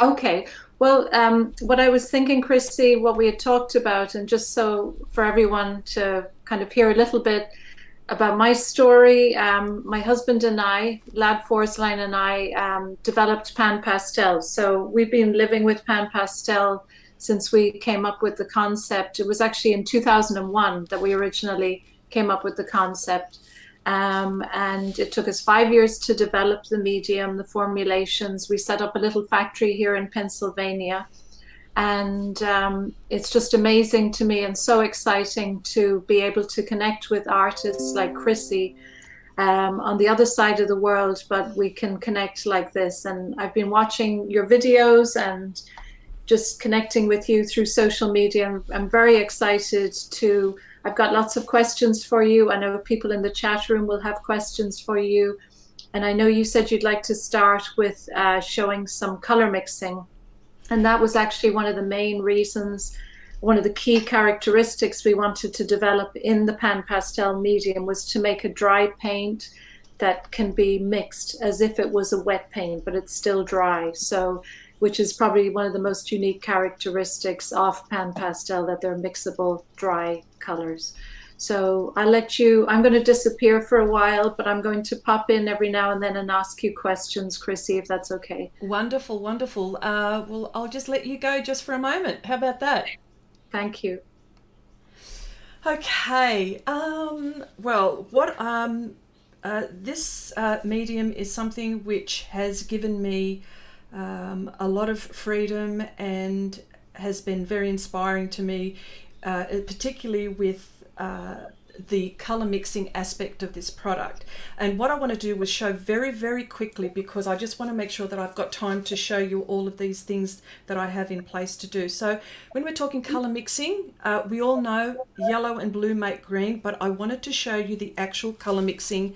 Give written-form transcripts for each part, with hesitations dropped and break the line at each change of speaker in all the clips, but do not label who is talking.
Okay. Well, what I was thinking, Christy, what we had talked about, and just so for everyone to kind of hear a little bit about my story, my husband and I, Lad Forsline and I, developed Pan Pastel. So we've been living with Pan Pastel since we came up with the concept. It was actually in 2001 that we originally came up with the concept. And it took us 5 years to develop the medium, the formulations. We set up a little factory here in Pennsylvania. And it's just amazing to me and so exciting to be able to connect with artists like Chrissy on the other side of the world, but we can connect like this. And I've been watching your videos and just connecting with you through social media. I'm very excited to, I've got lots of questions for you. I know people in the chat room will have questions for you. And I know you said you'd like to start with showing some color mixing. And that was actually one of the main reasons, one of the key characteristics we wanted to develop in the Pan Pastel medium was to make a dry paint that can be mixed as if it was a wet paint, but it's still dry. So, which is probably one of the most unique characteristics of Pan Pastel, that they're mixable dry colors. So I'll let you, I'm going to disappear for a while, but I'm going to pop in every now and then and ask you questions, Chrissy, if that's okay.
Wonderful, wonderful. Well, I'll just let you go just for a moment. How about that?
Thank you.
Okay. Well, this medium is something which has given me a lot of freedom and has been very inspiring to me, particularly with the color mixing aspect of this product. And what I want to do was show very, very quickly, because I just want to make sure that I've got time to show you all of these things that I have in place to do. So when we're talking color mixing, we all know yellow and blue make green, but I wanted to show you the actual color mixing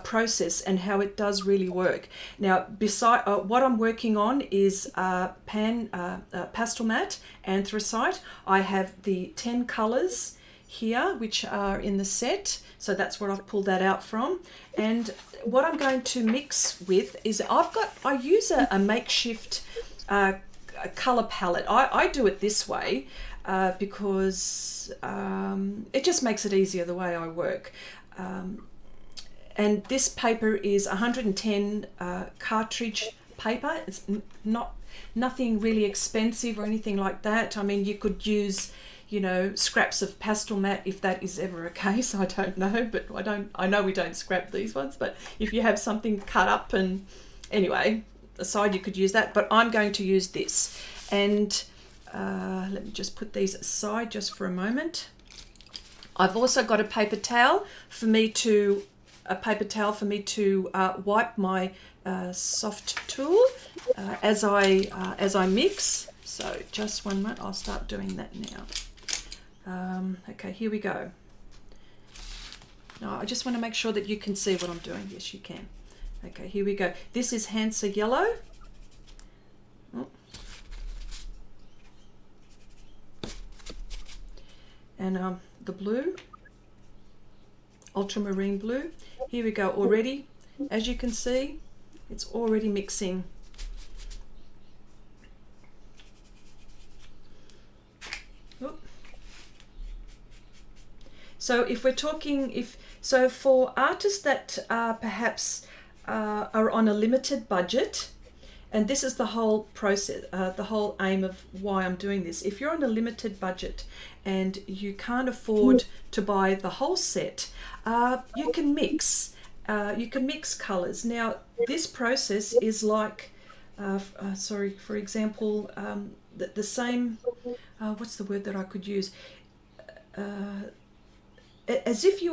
process and how it does really work. Now, beside what I'm working on is Pastel Matte, Anthracite. I have the 10 colors here which are in the set, so that's where I've pulled that out from. And what I'm going to mix with is I use a makeshift color palette. I do it this way because it just makes it easier the way I work. And this paper is 110 cartridge paper. It's nothing really expensive or anything like that. I mean, you could use, you know, scraps of Pastel Matte if that is ever a case. I don't know, but I know we don't scrap these ones, but if you have something cut up, and anyway, aside, you could use that, but I'm going to use this. And let me just put these aside just for a moment. I've also got a paper towel for me to wipe my soft tool as I mix. So just one moment, I'll start doing that now. Okay, here we go. Now I just want to make sure that you can see what I'm doing. Yes, you can. Okay, here we go. This is Hansa Yellow. Oh. And the blue, ultramarine blue. Here we go already. As you can see, it's already mixing. So if we're talking, so for artists that perhaps are on a limited budget, and this is the whole process, the whole aim of why I'm doing this. If you're on a limited budget and you can't afford to buy the whole set, you can mix. You can mix colors. Now, this process is like, for example, the same. What's the word that I could use? As if you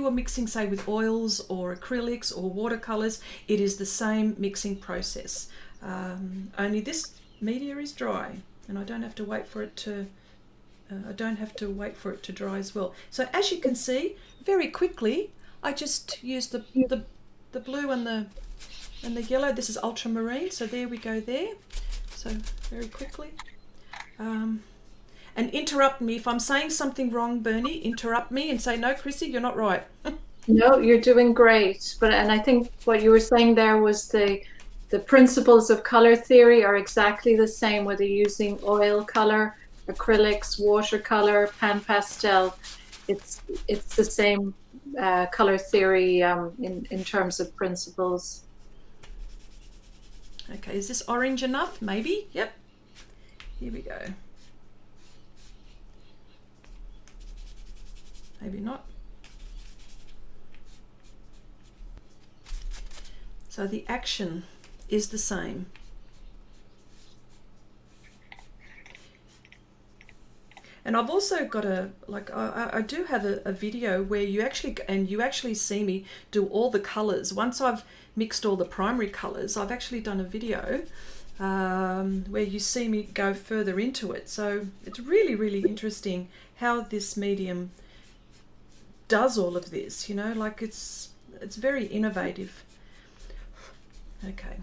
were mixing, say, with oils or acrylics or watercolors, it is the same mixing process. Only this media is dry, and I don't have to wait for it to. Dry as well. So as you can see, very quickly, I just use the blue and the yellow. This is ultramarine, so there we go there. So very quickly. And interrupt me if I'm saying something wrong, Berni. Interrupt me and say, no, Chrissy, you're not right.
No, you're doing great. And I think what you were saying there was the the principles of color theory are exactly the same, whether you're using oil color, acrylics, watercolor, pan pastel. It's the same color theory in terms of principles.
Okay, is this orange enough? Maybe. Yep. Here we go. Maybe not. So the action is the same. And I've also got I do have a video where you actually see me do all the colors. Once I've mixed all the primary colors, I've actually done a video where you see me go further into it. So it's really, really interesting how this medium does all of this, you know, like it's very innovative. Okay.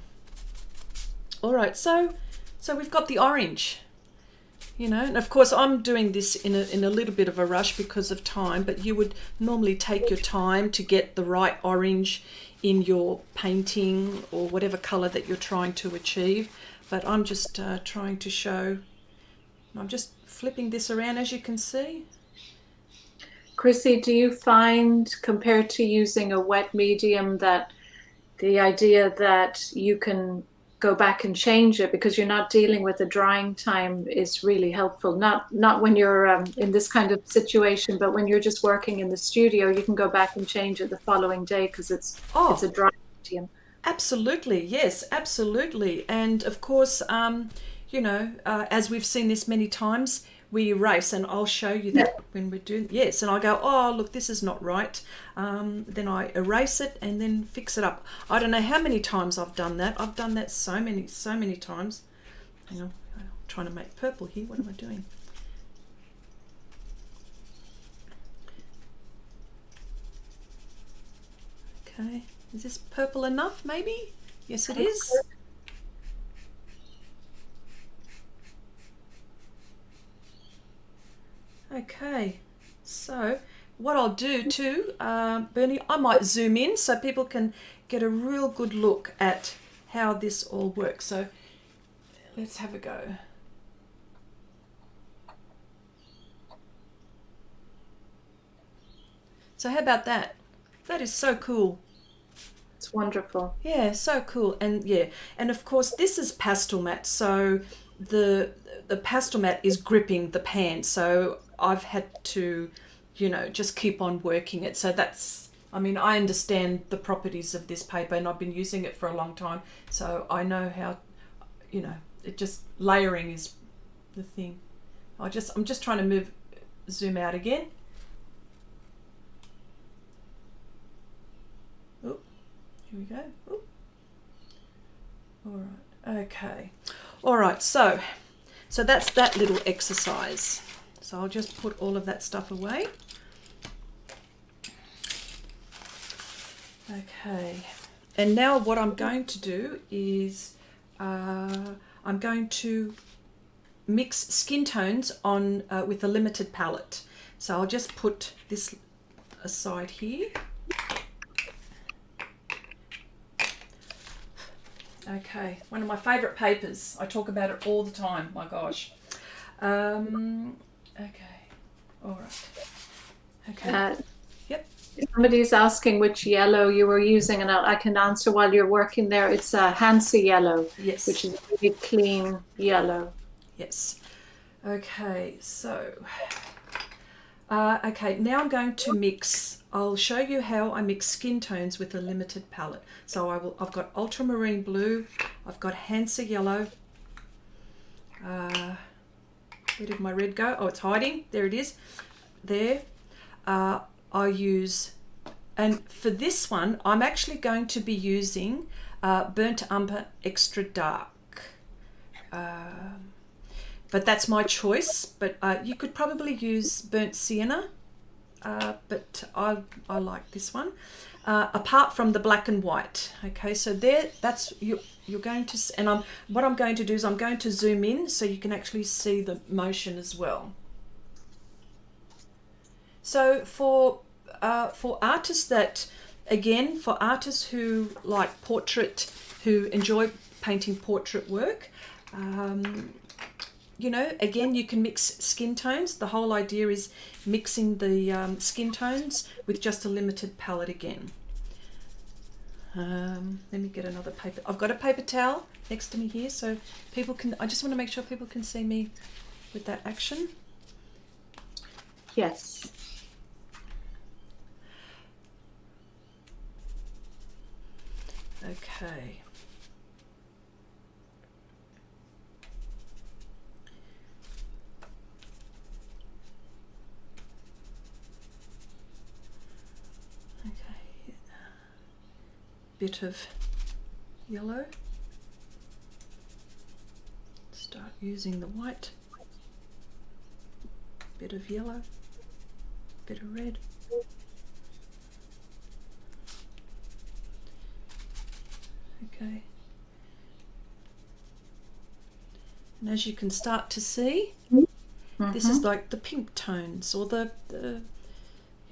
All right, so we've got the orange. You know, and of course I'm doing this in a little bit of a rush because of time, but you would normally take your time to get the right orange in your painting or whatever color that you're trying to achieve. But I'm just trying to show, I'm just flipping this around, as you can see.
Chrissy, do you find, compared to using a wet medium, that the idea that you can go back and change it because you're not dealing with the drying time is really helpful? Not when you're in this kind of situation, but when you're just working in the studio, you can go back and change it the following day because it's a dry medium.
Absolutely, yes, absolutely. And of course, you know, as we've seen this many times, we erase, and I'll show you that when we're doing, yes, and I go, oh, look, this is not right. Then I erase it and then fix it up. I don't know how many times I've done that. I've done that so many times. Hang on, I'm trying to make purple here. What am I doing? Okay, is this purple enough, maybe? Yes, it is. Okay, so what I'll do too, Bernie, I might zoom in so people can get a real good look at how this all works. So let's have a go. So how about that? That is so cool.
It's wonderful.
Yeah, so cool. And yeah, and of course this is Pastel Matte, so the Pastel Matte is gripping the pan, so I've had to, you know, just keep on working it. So that's, I mean, I understand the properties of this paper and I've been using it for a long time, so I know how, you know, it just, layering is the thing. I'm just trying to zoom out again. Oh, here we go. Ooh. All right, okay. All right, so that's that little exercise. So I'll just put all of that stuff away. Okay, and now what I'm going to do is I'm going to mix skin tones on with a limited palette. So I'll just put this aside here. Okay, one of my favorite papers. I talk about it all the time, my gosh. Okay, all right. Okay.
Yep. Somebody's asking which yellow you were using, and I can answer while you're working there. It's a Hansa yellow,
yes,
which is a really clean yellow.
Yes. Okay, so okay, now I'm going to mix. I'll show you how I mix skin tones with a limited palette. So I've got ultramarine blue, I've got Hansa yellow. Where did my red go? Oh, it's hiding. There it is. There. I use, and for this one, I'm actually going to be using Burnt Umber Extra Dark. But that's my choice. But you could probably use Burnt Sienna. But I like this one. Apart from the black and white. Okay, so there, that's you're going to, and what I'm going to do is I'm going to zoom in so you can actually see the motion as well. So for artists that, again, for artists who like portrait, who enjoy painting portrait work. You know, again, you can mix skin tones. The whole idea is mixing the skin tones with just a limited palette again. Let me get another paper. I've got a paper towel next to me here, so people can, I just want to make sure people can see me with that action.
Yes.
Okay. Bit of yellow. Start using the white. Bit of yellow. Bit of red. Okay. And as you can start to see, this is like the pink tones, or the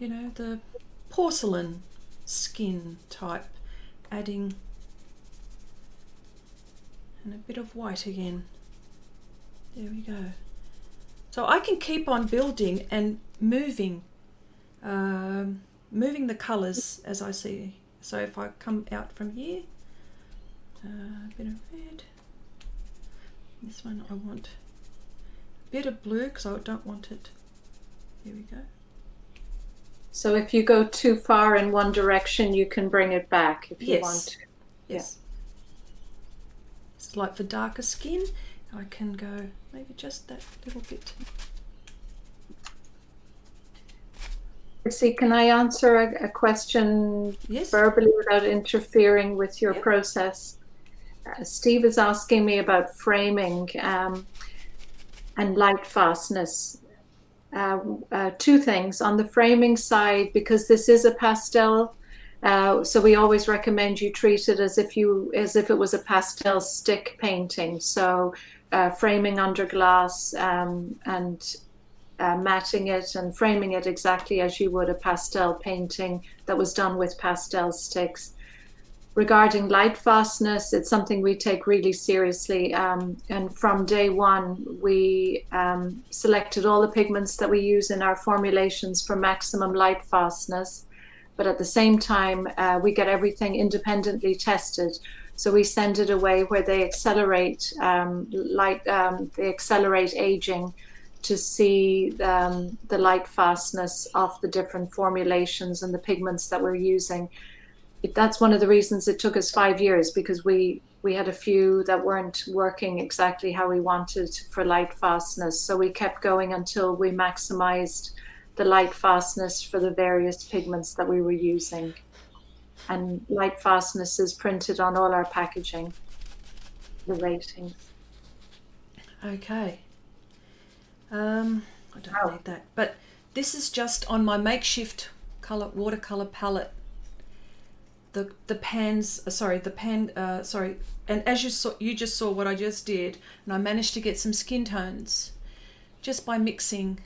you know, the porcelain skin type. Adding, and a bit of white again. There we go. So I can keep on building and moving the colours as I see. So if I come out from here, a bit of red. This one I want a bit of blue because I don't want it. There we go.
So if you go too far in one direction, you can bring it back if you want to.
Yes. It's like for darker skin, I can go maybe just that little bit.
See, can I answer a question verbally without interfering with your process? Steve is asking me about framing and light fastness. Two things on the framing side, because this is a pastel, so we always recommend you treat it as if it was a pastel stick painting. So framing under glass and matting it and framing it exactly as you would a pastel painting that was done with pastel sticks. Regarding light fastness, it's something we take really seriously, and from day one we selected all the pigments that we use in our formulations for maximum light fastness, but at the same time we get everything independently tested, so we send it away where they accelerate aging to see the light fastness of the different formulations and the pigments that we're using. That's one of the reasons it took us 5 years, because we had a few that weren't working exactly how we wanted for light fastness. So we kept going until we maximized the light fastness for the various pigments that we were using. And light fastness is printed on all our packaging, the ratings.
Okay. I don't need that, but this is just on my makeshift watercolor palette. The pans, and as you just saw what I just did, and I managed to get some skin tones just by mixing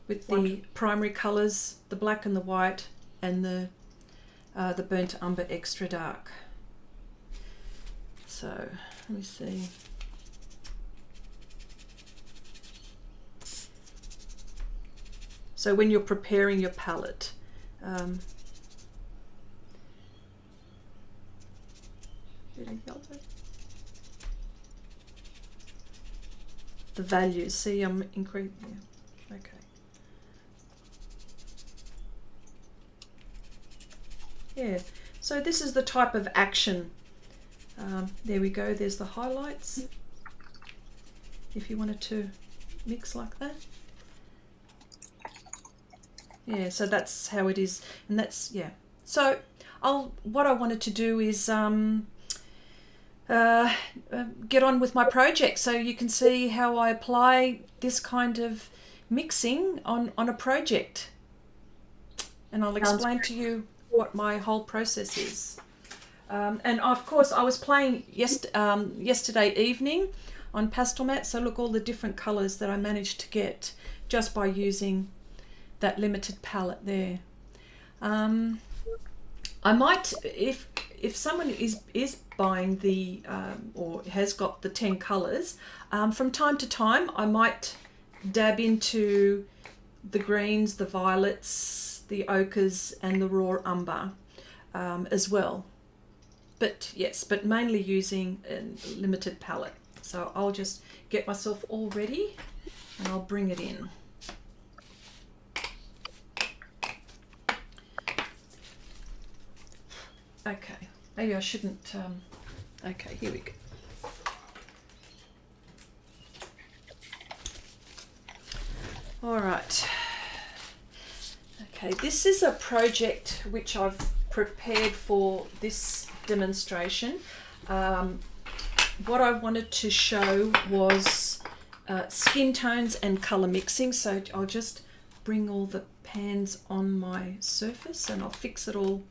with the primary colors, the black and the white, and the burnt umber extra dark. So let me see. So when you're preparing your palette, bit of yellow. The values, see, I'm increasing. Yeah. Okay. Yeah. So this is the type of action. There we go. There's the highlights. If you wanted to mix like that. Yeah, so that's how it is, and that's, yeah. So what I wanted to do is get on with my project, so you can see how I apply this kind of mixing on a project, and I'll explain to you what my whole process is. And of course I was playing yesterday evening on Pastel Matte, so look, all the different colors that I managed to get just by using that limited palette there. I might, if if someone is buying the or has got the 10 colors, from time to time I might dab into the greens, the violets, the ochres, and the raw umber as well. But yes, but mainly using a limited palette. So I'll just get myself all ready and I'll bring it in. Okay, maybe I shouldn't, okay, here we go. All right. Okay, this is a project which I've prepared for this demonstration. What I wanted to show was skin tones and color mixing. So I'll just bring all the pans on my surface and I'll fix it all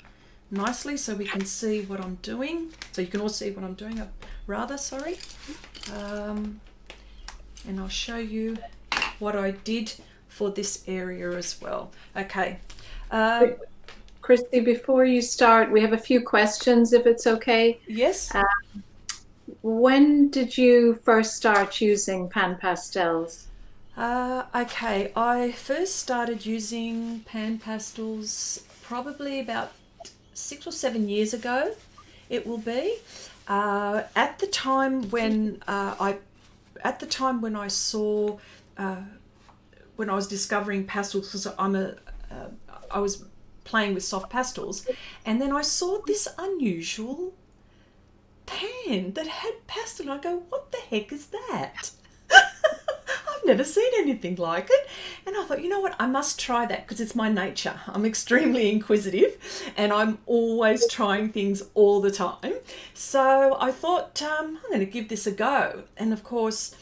nicely so we can see what I'm doing. So you can all see what I'm doing, rather, sorry. And I'll show you what I did for this area as well. Okay.
Chrissy, before you start, we have a few questions, if it's okay.
Yes.
When did you first start using Pan Pastels?
Okay, I first started using Pan Pastels probably about 6 or 7 years ago. It will be at the time when I saw when I was discovering pastels, because I was playing with soft pastels, and then I saw this unusual pan that had pastel. I go, what the heck is that? I've never seen anything like it. And I thought, you know what, I must try that because it's my nature. I'm extremely inquisitive and I'm always trying things all the time. So I thought, I'm going to give this a go. And of course,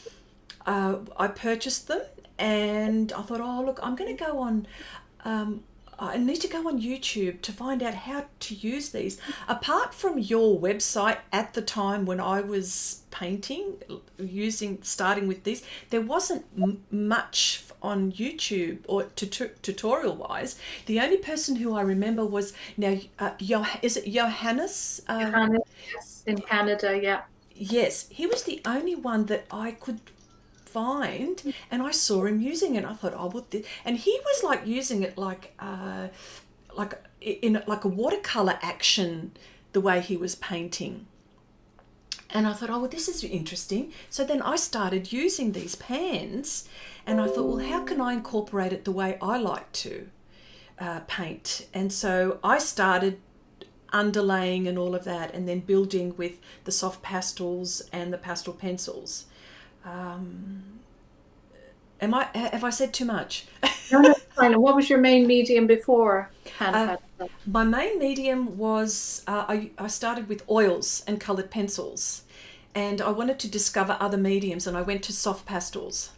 I purchased them and I thought, oh, look, I'm going to go on, I need to go on YouTube to find out how to use these. Apart from your website at the time when I was painting, starting with these, there wasn't much on YouTube or tutorial wise. The only person who I remember was is it Johannes?
Johannes, yes, in Canada, yeah.
Yes, he was the only one that I could find, and I saw him using it. I thought, oh, what this? And he was like using it like a watercolor action, the way he was painting. And I thought, oh, well, this is interesting. So then I started using these pans, and I thought, well, how can I incorporate it the way I like to paint? And so I started underlaying and all of that, and then building with the soft pastels and the pastel pencils. Have I said too much?
No, it's fine. And what was your main medium before Pan Pastel?
My main medium was, I started with oils and coloured pencils, and I wanted to discover other mediums, and I went to soft pastels.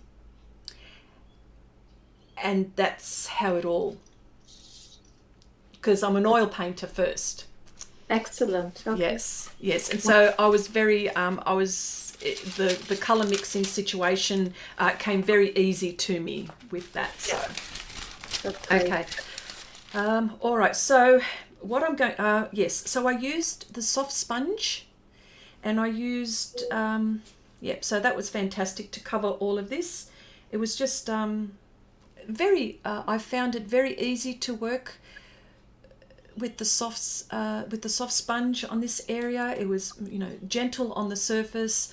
And that's how it all, because I'm an oil painter first.
Excellent. Okay.
Yes. And so I was very, the colour mixing situation came very easy to me with that. So, okay. All right. So what I'm going, so I used the soft sponge, and I used, so that was fantastic to cover all of this. It was just I found it very easy to work with the soft sponge on this area. It was, gentle on the surface.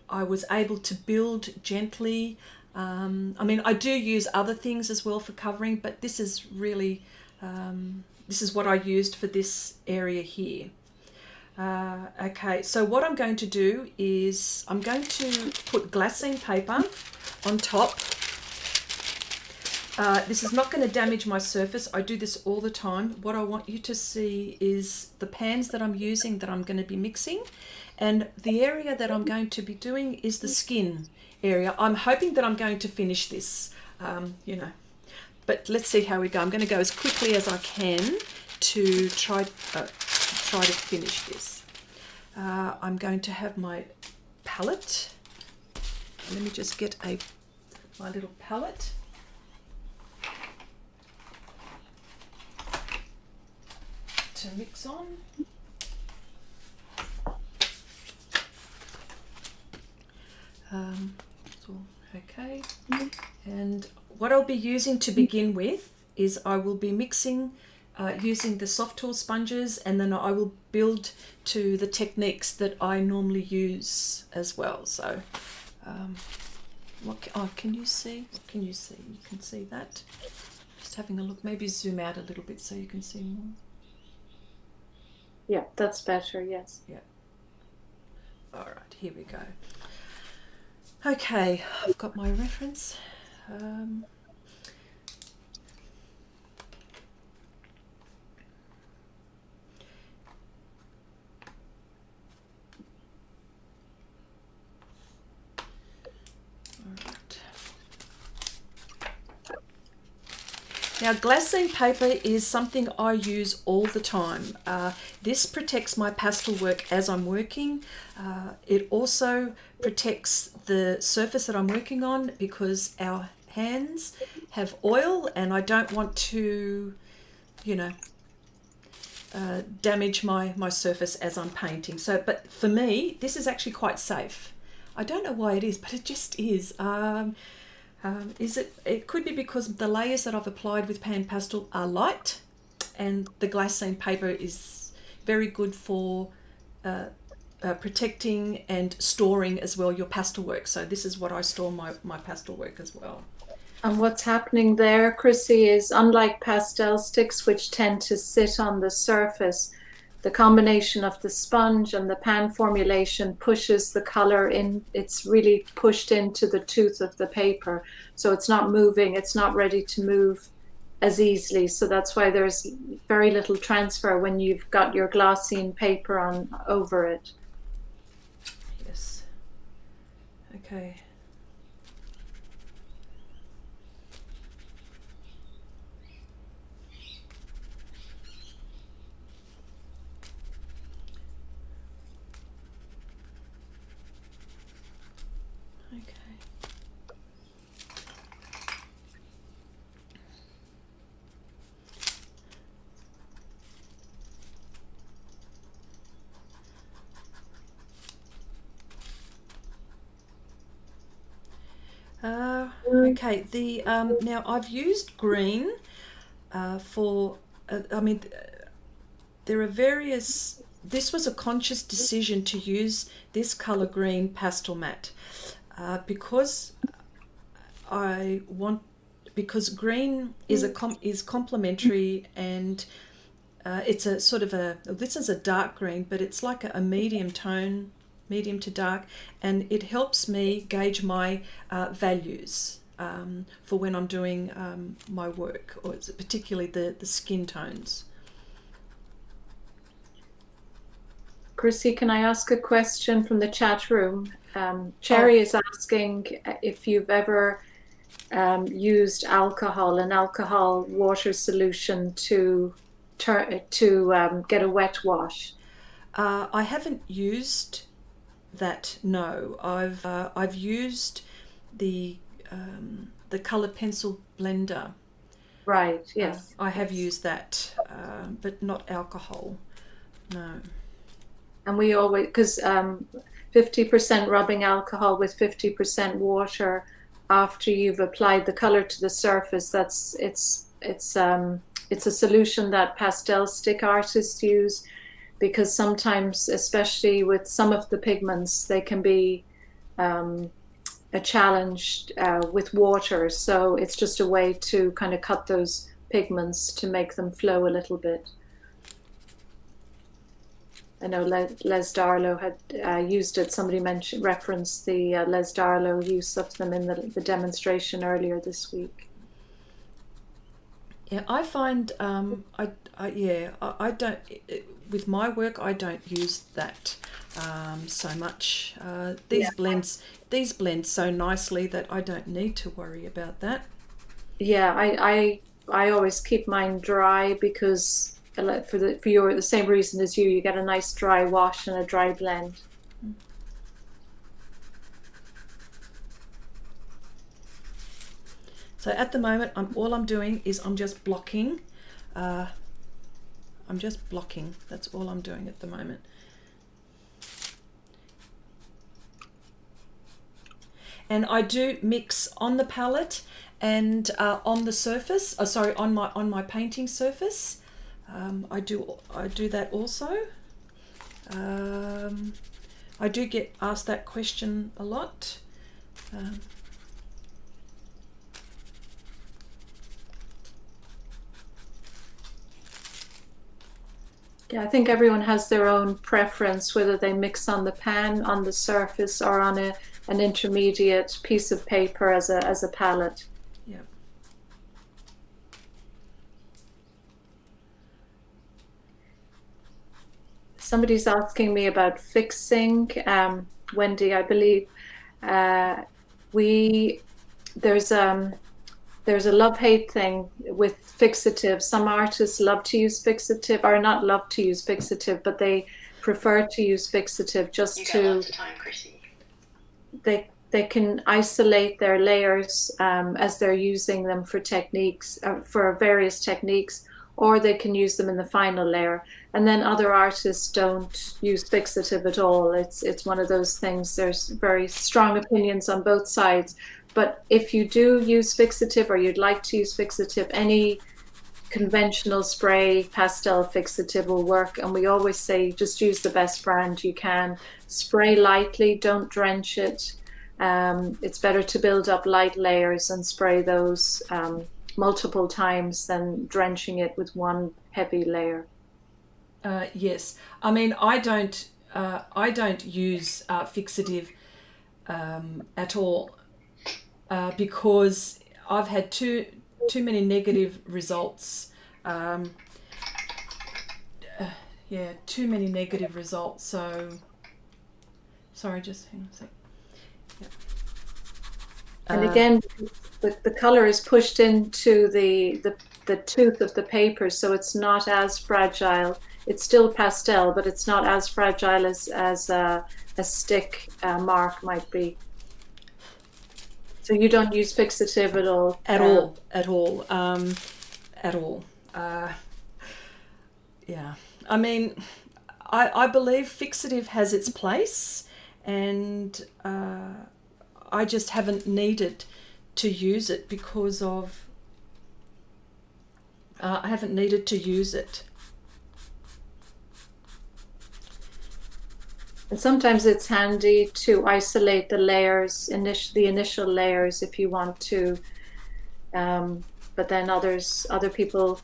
I was able to build gently. I mean, I do use other things as well for covering, but this is really, this is what I used for this area here. Okay, so what I'm going to do is I'm going to put glassine paper on top. This is not going to damage my surface. I do this all the time. What I want you to see is the pans that I'm using, that I'm going to be mixing, and the area that I'm going to be doing is the skin area. I'm hoping that I'm going to finish this, but let's see how we go. I'm going to go as quickly as I can to try to finish this. I'm going to have my palette. Let me just get my little palette. To mix on. So, okay. And what I'll be using to begin with is I will be mixing using the soft tool sponges, and then I will build to the techniques that I normally use as well. So can you see? What can you see? You can see that. Just having a look. Maybe zoom out a little bit so you can see more.
Yeah, that's better, yes.
Yeah. All right, here we go. Okay, I've got my reference. Now, glassine paper is something I use all the time. This protects my pastel work as I'm working. It also protects the surface that I'm working on because our hands have oil and I don't want to, you know, damage my surface as I'm painting. So, but for me, this is actually quite safe. I don't know why it is, but it just is. It could be because the layers that I've applied with Pan Pastel are light, and the glassine paper is very good for protecting and storing as well your pastel work. So this is what I store my pastel work as well.
And what's happening there, Chrissy, is unlike pastel sticks, which tend to sit on the surface, the combination of the sponge and the pan formulation pushes the color in. It's really pushed into the tooth of the paper. So it's not moving, it's not ready to move as easily. So that's why there's very little transfer when you've got your glassine paper on over it.
Yes. Okay. Okay, the now I've used green for, I mean, there are various, this was a conscious decision to use this color green Pastel Matte because green is complementary, and it's a sort of this is a dark green, but it's like a medium tone, medium to dark, and it helps me gauge my values for when I'm doing my work, or particularly the skin tones.
Chrissy, can I ask a question from the chat room? Cherry is asking if you've ever used an alcohol water solution to get a wet wash.
I haven't used that. No, I've used the colored pencil blender.
Right. Yes.
I have used that, but not alcohol. No.
And we always, because 50% rubbing alcohol with 50% water after you've applied the color to the surface, it's a solution that pastel stick artists use, because sometimes, especially with some of the pigments, they can be a challenge with water. So it's just a way to kind of cut those pigments to make them flow a little bit. I know Les Darlow had used it. Somebody referenced the Les Darlow use of them in the demonstration earlier this week.
Yeah, I find I don't, with my work I don't use that so much. These blend so nicely that I don't need to worry about that.
Yeah, I always keep mine dry because for the same reason as you get a nice dry wash and a dry blend.
So at the moment, all I'm doing is I'm just blocking. I'm just blocking. That's all I'm doing at the moment. and I do mix on the palette and on the surface. Sorry, on my painting surface. I do that also. I do get asked that question a lot.
Yeah, I think everyone has their own preference, whether they mix on the pan, on the surface, or on an intermediate piece of paper as a palette.
Yeah.
Somebody's asking me about fixing. Wendy, I believe there's a love-hate thing with fixative. Some artists love to use fixative, or not love to use fixative, but they prefer to use fixative just
you
to.
Got lots of time, Chrissy.
They can isolate their layers as they're using them for techniques, for various techniques, or they can use them in the final layer. And then other artists don't use fixative at all. It's one of those things. There's very strong opinions on both sides. But if you do use fixative, or you'd like to use fixative, any conventional spray pastel fixative will work. And we always say just use the best brand you can. Spray lightly, don't drench it. It's better to build up light layers and spray those multiple times than drenching it with one heavy layer.
Yes, I mean I don't use fixative at all because I've had too many negative results. Yeah, too many negative results. So sorry, just hang on a sec.
And again, the color is pushed into the tooth of the paper, so it's not as fragile. It's still pastel, but it's not as fragile as a stick mark might be. So you don't use fixative at all?
At all. Yeah. I mean, I believe fixative has its place, and I just haven't needed to use it because of I haven't needed to use it.
And sometimes it's handy to isolate the layers, the initial layers, if you want to. But then other people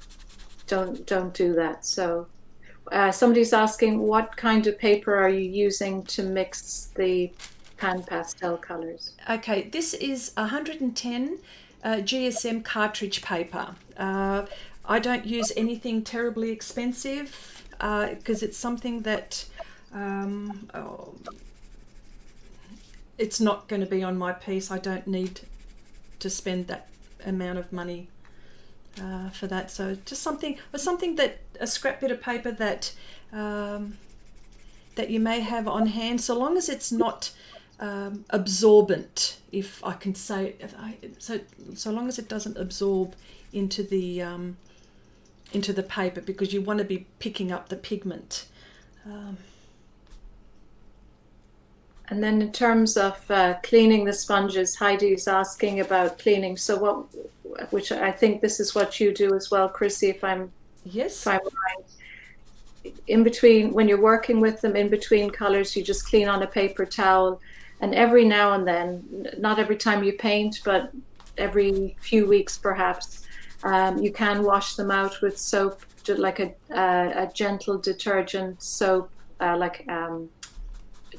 don't do that. So somebody's asking, what kind of paper are you using to mix the Pan Pastel colors?
Okay, this is 110 GSM cartridge paper. I don't use anything terribly expensive because it's something that it's not going to be on my piece. I don't need to spend that amount of money for that. So just something that a scrap bit of paper that that you may have on hand, so long as it's not absorbent, if I can say, so long as it doesn't absorb into the paper, because you want to be picking up the pigment.
And then in terms of cleaning the sponges, Heidi's asking about cleaning. So which I think this is what you do as well, Chrissy, if I'm right. In between, when you're working with them, in between colors, you just clean on a paper towel. And every now and then, not every time you paint, but every few weeks perhaps, you can wash them out with soap, like a gentle detergent soap, like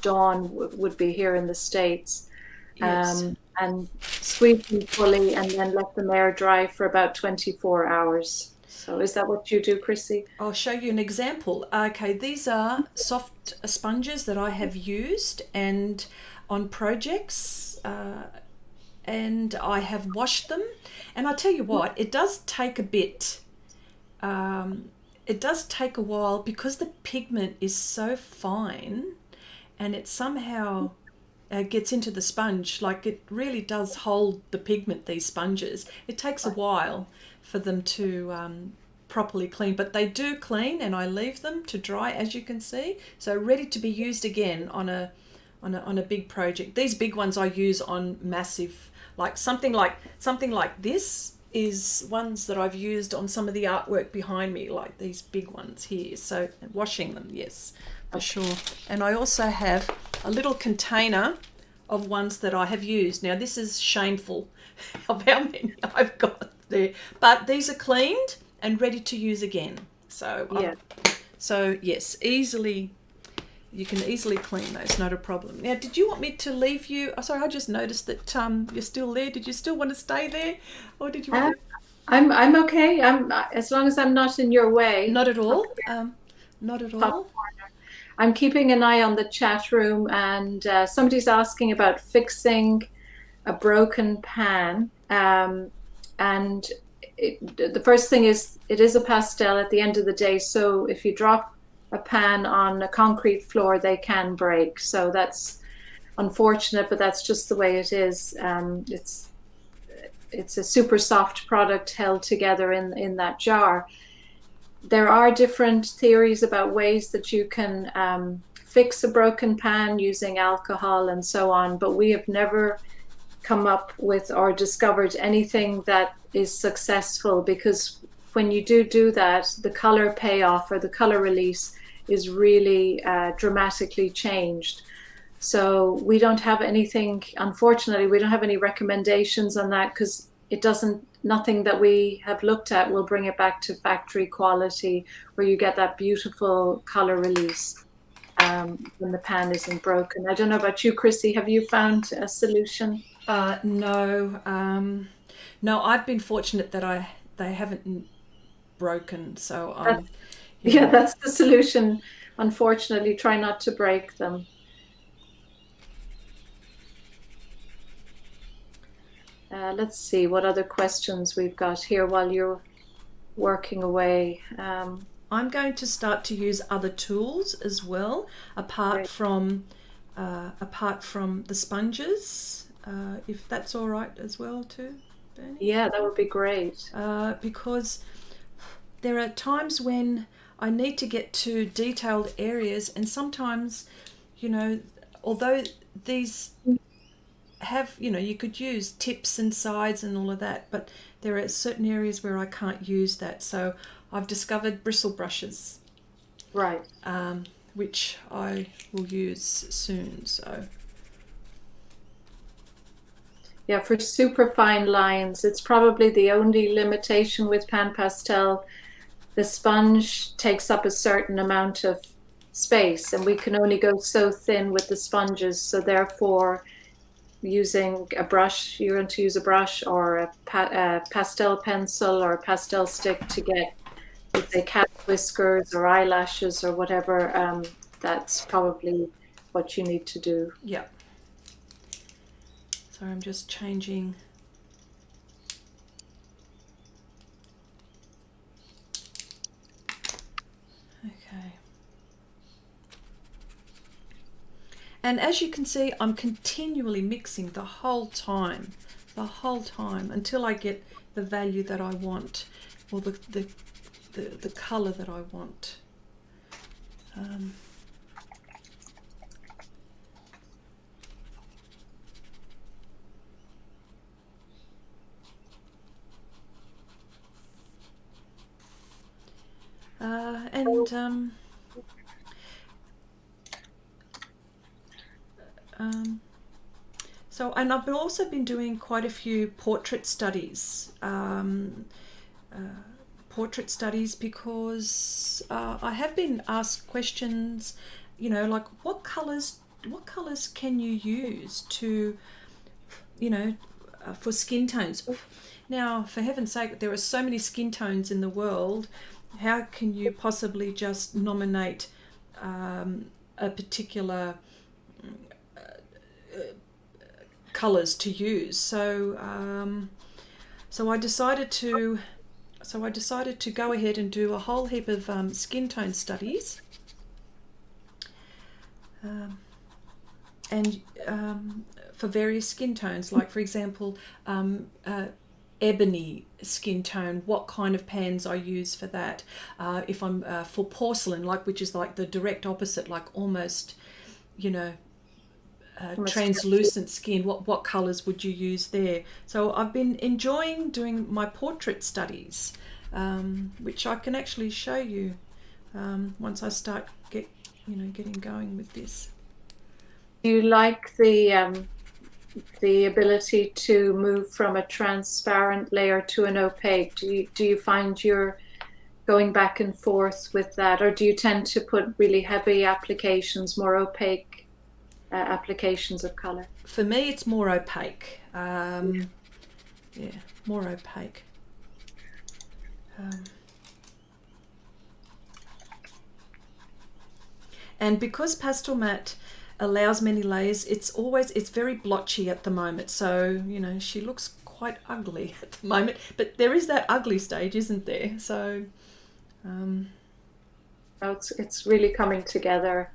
Dawn would be here in the States.
Yes.
And squeeze them fully and then let them air dry for about 24 hours. So is that what you do, Chrissy?
I'll show you an example. Okay, these are soft sponges that I have used and on projects, and I have washed them. And I tell you what, it does take a bit. It does take a while because the pigment is so fine, and it somehow gets into the sponge. Like, it really does hold the pigment, these sponges. It takes a while for them to properly clean, but they do clean, and I leave them to dry, as you can see. So ready to be used again on a on a big project. These big ones I use on massive, like something like this is ones that I've used on some of the artwork behind me, like these big ones here. So washing them, yes, for sure. And I also have a little container of ones that I have used. Now this is shameful of how many I've got there, but these are cleaned and ready to use again. So
Yeah.
so yes, you can easily clean those, not a problem. Now, did you want me to leave you? Oh, sorry, I just noticed that you're still there. Did you still want to stay there, or did you want?
I'm okay. I'm as long as I'm not in your way.
Not at all. Not at all.
I'm keeping an eye on the chat room, and somebody's asking about fixing a broken pan. And the first thing is, it is a pastel at the end of the day. So if you drop a pan on a concrete floor, they can break. So that's unfortunate, but that's just the way it is. It's a super soft product held together in that jar. There are different theories about ways that you can fix a broken pan using alcohol and so on, but we have never come up with or discovered anything that is successful, because when you do that, the color payoff or the color release is really dramatically changed. So we don't have anything, unfortunately, we don't have any recommendations on that, because it doesn't, nothing that we have looked at will bring it back to factory quality where you get that beautiful color release when the pan isn't broken. I don't know about you, Chrissy, have you found a solution?
No. No, I've been fortunate that they haven't broken. So
yeah, that's the solution. Unfortunately, try not to break them. Let's see what other questions we've got here while you're working away.
I'm going to start to use other tools as well, apart from the sponges, if that's all right as well too, Berni?
Yeah, that would be great.
Because there are times when I need to get to detailed areas, and sometimes, although these have, you could use tips and sides and all of that, but there are certain areas where I can't use that. So I've discovered bristle brushes,
right?
Which I will use soon. So
yeah, for super fine lines, it's probably the only limitation with Pan Pastel. The sponge takes up a certain amount of space, and we can only go so thin with the sponges. So therefore, using a brush, you're going to use a brush or a pastel pencil or a pastel stick to get, say, cat whiskers or eyelashes or whatever. That's probably what you need to do.
Yeah. So I'm just changing. Okay. And as you can see, I'm continually mixing the whole time until I get the value that I want, or the color that I want. So, and I've also been doing quite a few portrait studies, because I have been asked questions, like what colors can you use to, for skin tones. Now, for heaven's sake, there are so many skin tones in the world. How can you possibly just nominate a particular colors to use? So I decided to go ahead and do a whole heap of skin tone studies, and for various skin tones, like for example, ebony skin tone, what kind of pans I use for that. If I'm for porcelain, which is like the direct opposite, like almost, translucent skin, what colors would you use there? So I've been enjoying doing my portrait studies, which I can actually show you once I start getting going with this.
Do you like the ability to move from a transparent layer to an opaque? Do you find you're going back and forth with that, or do you tend to put really heavy applications, more opaque applications of color?
For me, it's more opaque. More opaque. And because Pastel Matte allows many layers, it's very blotchy at the moment. So, she looks quite ugly at the moment, but there is that ugly stage, isn't there? So,
it's really coming together.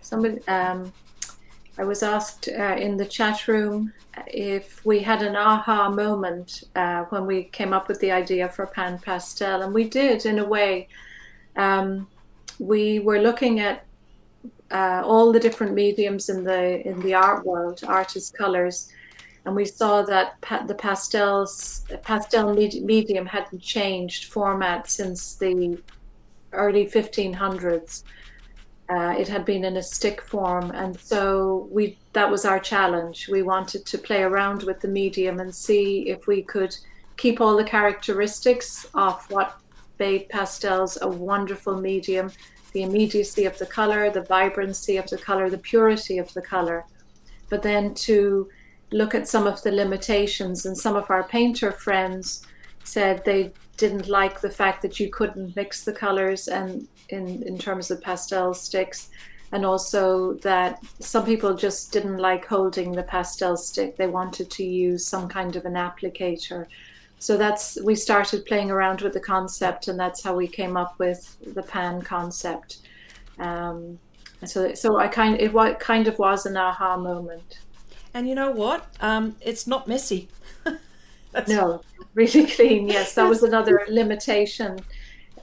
Somebody, I was asked in the chat room if we had an aha moment when we came up with the idea for Pan Pastel, and we did in a way. We were looking at all the different mediums in the art world, artist colors, and we saw that the pastel medium hadn't changed format since the early 1500s. It had been in a stick form, and so that was our challenge. We wanted to play around with the medium and see if we could keep all the characteristics of what made pastels a wonderful medium: the immediacy of the color, the vibrancy of the color, the purity of the color, but then to look at some of the limitations. And some of our painter friends said they didn't like the fact that you couldn't mix the colors and in terms of pastel sticks, and also that some people just didn't like holding the pastel stick. They wanted to use some kind of an applicator. So we started playing around with the concept, and that's how we came up with the pan concept. So it kind of was an aha moment.
And you know what? It's not messy.
No, really clean. Yes, that was another limitation.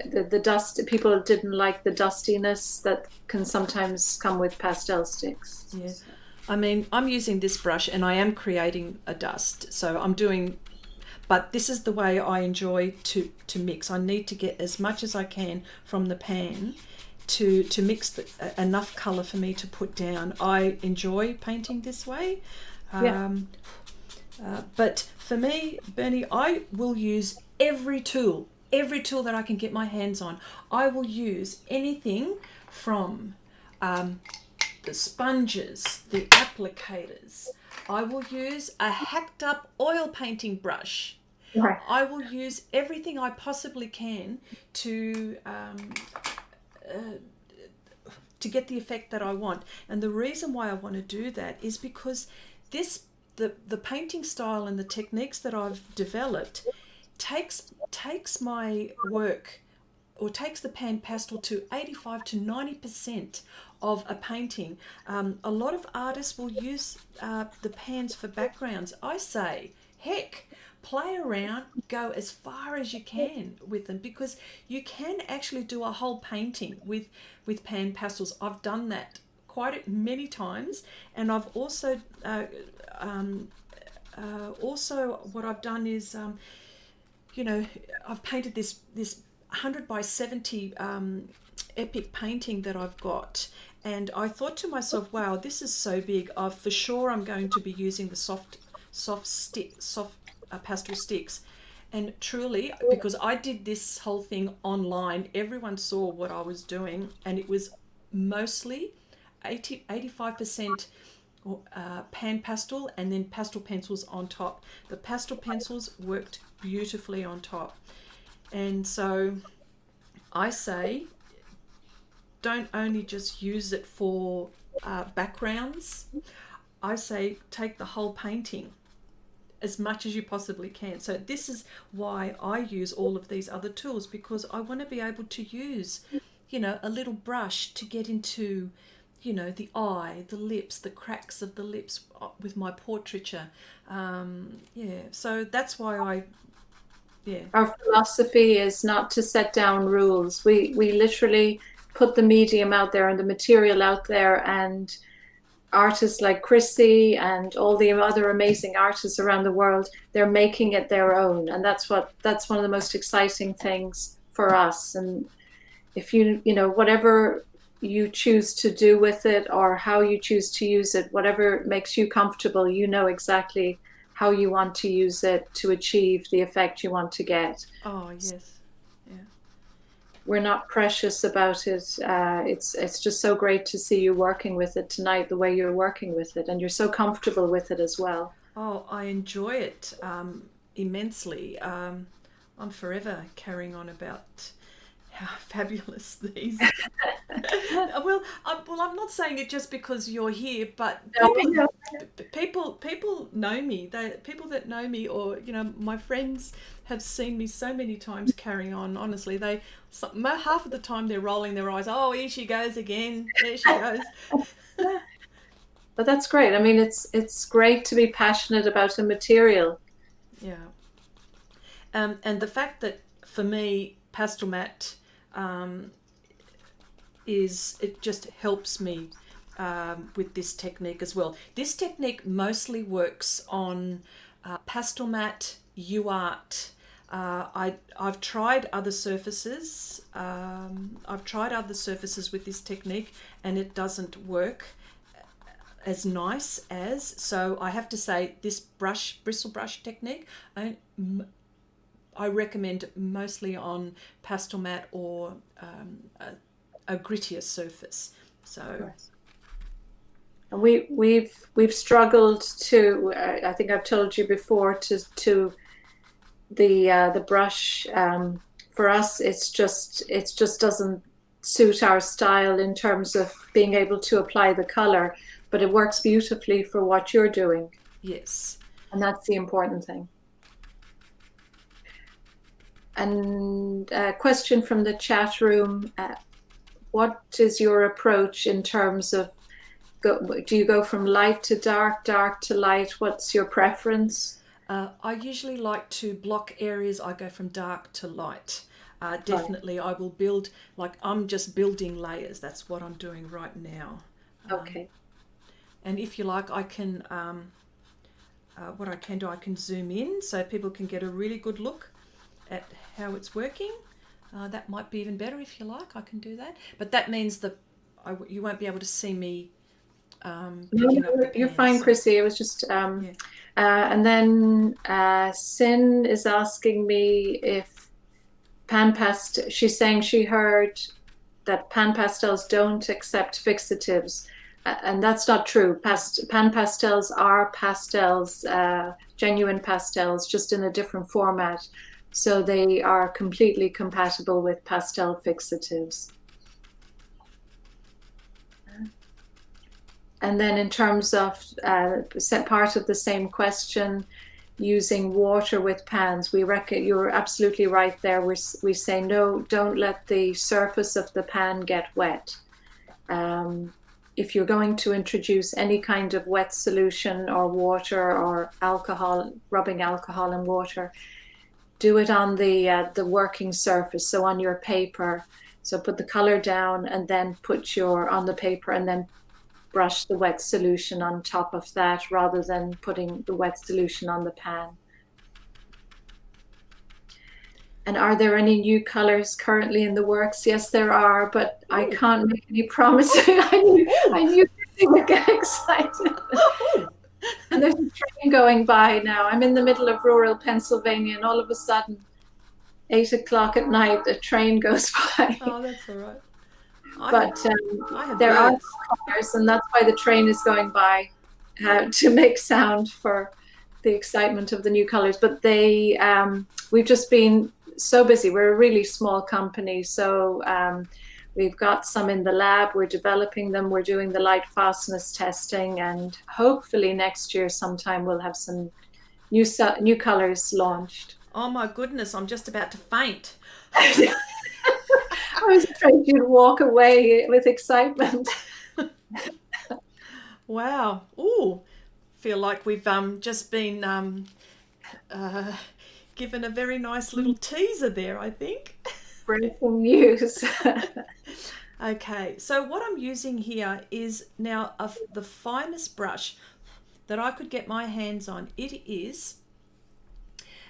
The dust, people didn't like the dustiness that can sometimes come with pastel sticks.
Yes. I mean, I'm using this brush and I am creating a dust. So I'm doing, but this is the way I enjoy to mix. I need to get as much as I can from the pan to mix enough color for me to put down. I enjoy painting this way. But for me, Berni, I will use every tool that I can get my hands on. I will use anything from the sponges, the applicators. I will use a hacked up oil painting brush.
Right.
I will use everything I possibly can to get the effect that I want. And the reason why I want to do that is because the painting style and the techniques that I've developed takes my work, or takes the pan pastel to 85 to 90% of a painting. A lot of artists will use the pans for backgrounds. I say, heck, play around, go as far as you can with them, because you can actually do a whole painting with pan pastels. I've done that quite many times, and I've also what I've done is I've painted this 100 by 70 epic painting that I've got, and I thought to myself, wow, this is so big. For sure I'm going to be using the soft pastel sticks. And truly, because I did this whole thing online, everyone saw what I was doing, and it was mostly 85% pan pastel and then pastel pencils on top. The pastel pencils worked beautifully on top. And so I say, don't only just use it for backgrounds. I say take the whole painting as much as you possibly can. So this is why I use all of these other tools, because I want to be able to use a little brush to get into, the eye, the lips, the cracks of the lips with my portraiture. So that's why
Our philosophy is not to set down rules. We literally put the medium out there and the material out there, and artists like Chrissy and all the other amazing artists around the world, they're making it their own. And that's one of the most exciting things for us. And if whatever you choose to do with it or how you choose to use it, whatever makes you comfortable, you know exactly how you want to use it to achieve the effect you want to get.
Oh, yes. Yeah.
We're not precious about it. It's just so great to see you working with it tonight, the way you're working with it, and you're so comfortable with it as well.
Oh, I enjoy it immensely. I'm forever carrying on about how fabulous these. Well, I'm not saying it just because you're here, but people know me. People that know me, or my friends have seen me so many times carrying on. Honestly, half of the time they're rolling their eyes. Oh, here she goes again. There she goes.
But that's great. I mean, it's great to be passionate about a material.
Yeah. And the fact that for me, Pastel Matte it just helps me with this technique as well. This technique mostly works on Pastel Matte, UArt. I've tried other surfaces. With this technique, and it doesn't work as nice as. So I have to say, this bristle brush technique, I recommend mostly on Pastel Matte or a grittier surface. So,
and we've struggled to. I think I've told you before to the brush. For us, it just doesn't suit our style in terms of being able to apply the color, but it works beautifully for what you're doing.
Yes,
and that's the important thing. And a question from the chat room. What is your approach in terms of, do you go from light to dark, dark to light? What's your preference?
I usually like to block areas. I go from dark to light. Definitely, right. I will build, I'm just building layers. That's what I'm doing right now.
Okay.
And if you like, I can, what I can do, I can zoom in so people can get a really good look at how it's working. That might be even better if you like. I can do that, but that means that you won't be able to see me.
You're fine, Chrissy. It was just yeah. And then Sin is asking me if PanPastel. She's saying she heard that PanPastels don't accept fixatives, and that's not true. PanPastels are pastels, genuine pastels, just in a different format. So they are completely compatible with pastel fixatives. And then in terms of part of the same question, using water with pans, we reckon you're absolutely right there. We say no, don't let the surface of the pan get wet. If you're going to introduce any kind of wet solution or water or alcohol, rubbing alcohol in water, do it on the working surface, so on your paper. So put the color down and then put on the paper, and then brush the wet solution on top of that rather than putting the wet solution on the pan. And are there any new colors currently in the works? Yes, there are, but I can't make any promises. I knew you would get excited. And there's a train going by now. I'm in the middle of rural Pennsylvania, and all of a sudden, 8 o'clock at night, a train goes by.
Oh, that's all right.
But there are colors, and that's why the train is going by, to make sound for the excitement of the new colors. But we've just been so busy. We're a really small company, so we've got some in the lab. We're developing them. We're doing the light fastness testing, and hopefully next year sometime we'll have some new colors launched.
Oh my goodness! I'm just about to faint.
was afraid you'd walk away with excitement.
Wow. Ooh, feel like we've just been given a very nice little teaser there, I think.
Breaking news.
Okay, so what I'm using here is now the finest brush that I could get my hands on. It is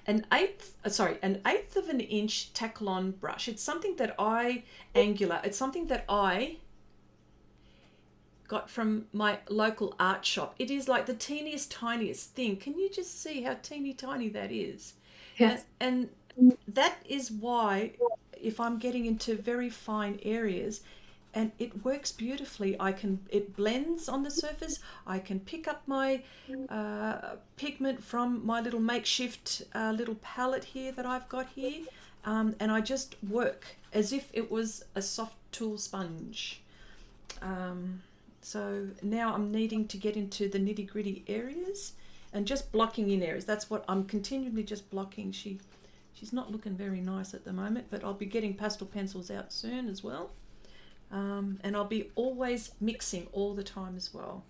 an eighth of an inch Taklon brush. It's something that it's something that I got from my local art shop. It is like the teeniest, tiniest thing. Can you just see how teeny tiny that is?
Yes.
And that is why, if I'm getting into very fine areas, and it works beautifully. It blends on the surface. I can pick up my pigment from my little makeshift little palette here that I've got here, and I just work as if it was a soft tool sponge. So now I'm needing to get into the nitty gritty areas and just blocking in areas. That's what I'm continually just blocking. She's not looking very nice at the moment, but I'll be getting pastel pencils out soon as well. And I'll be always mixing all the time as well.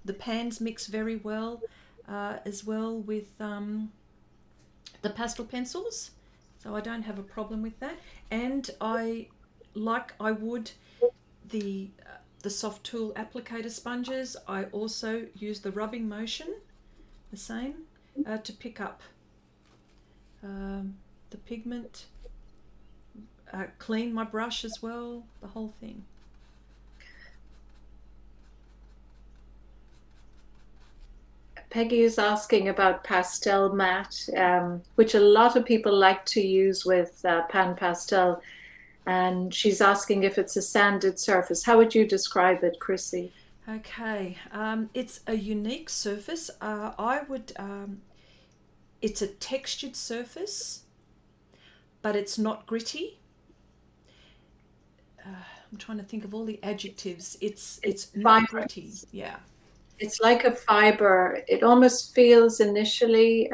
The pans mix very well as well with the pastel pencils, so I don't have a problem with that. And I would the soft tool applicator sponges. I also use the rubbing motion, the same, to pick up the pigment. Clean my brush as well, the whole thing.
Peggy is asking about Pastel Matte, which a lot of people like to use with Pan Pastel, and she's asking if it's a sanded surface. How would you describe it, Chrissy?
Okay, it's a unique surface. It's a textured surface, but it's not gritty. I'm trying to think of all the adjectives. It's not gritty. Yeah.
It's like a fiber. It almost feels initially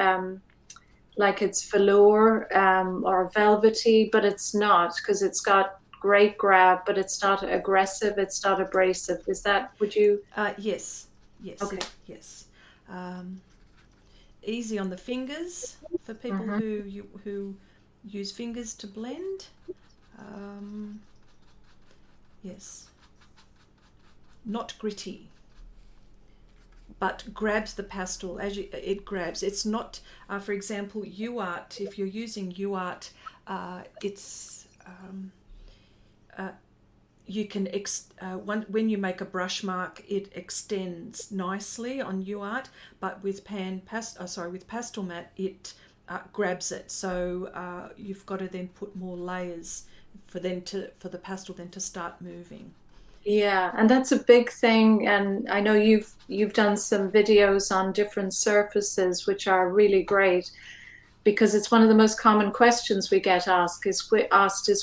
like it's velour or velvety, but it's not, because it's got great grab, but it's not aggressive. It's not abrasive. Would you?
Yes. Okay. Yes. Easy on the fingers for people who use fingers to blend. Yes. Not gritty, but grabs the pastel it grabs. It's not, for example, UArt. If you're using UArt, it's you can when you make a brush mark, it extends nicely on UArt, but with Pastel Matte, it grabs it. So you've got to then put more layers for the pastel then to start moving.
Yeah, and that's a big thing. And I know you've done some videos on different surfaces, which are really great, because it's one of the most common questions we get asked is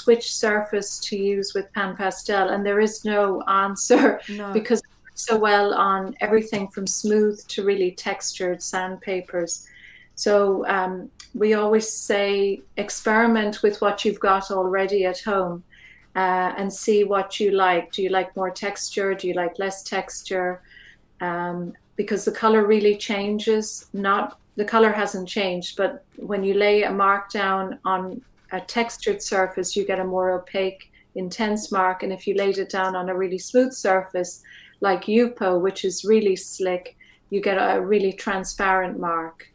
which surface to use with Pan Pastel, and there is no answer.
No.
Because it works so well on everything from smooth to really textured sandpapers. So we always say experiment with what you've got already at home. And see what you like. Do you like more texture? Do you like less texture? Because the color really changes. The color hasn't changed, but when you lay a mark down on a textured surface, you get a more opaque, intense mark. And if you laid it down on a really smooth surface, like Yupo, which is really slick, you get a really transparent mark.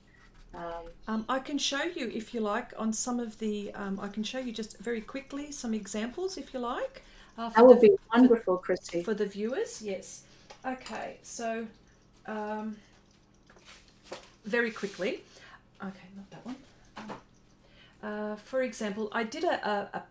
I can show you, if you like, on some of the, I can show you just very quickly some examples, if you like.
That would be wonderful, Chrissy.
For the viewers, yes. Okay, so very quickly. Okay, not that one. For example, I did a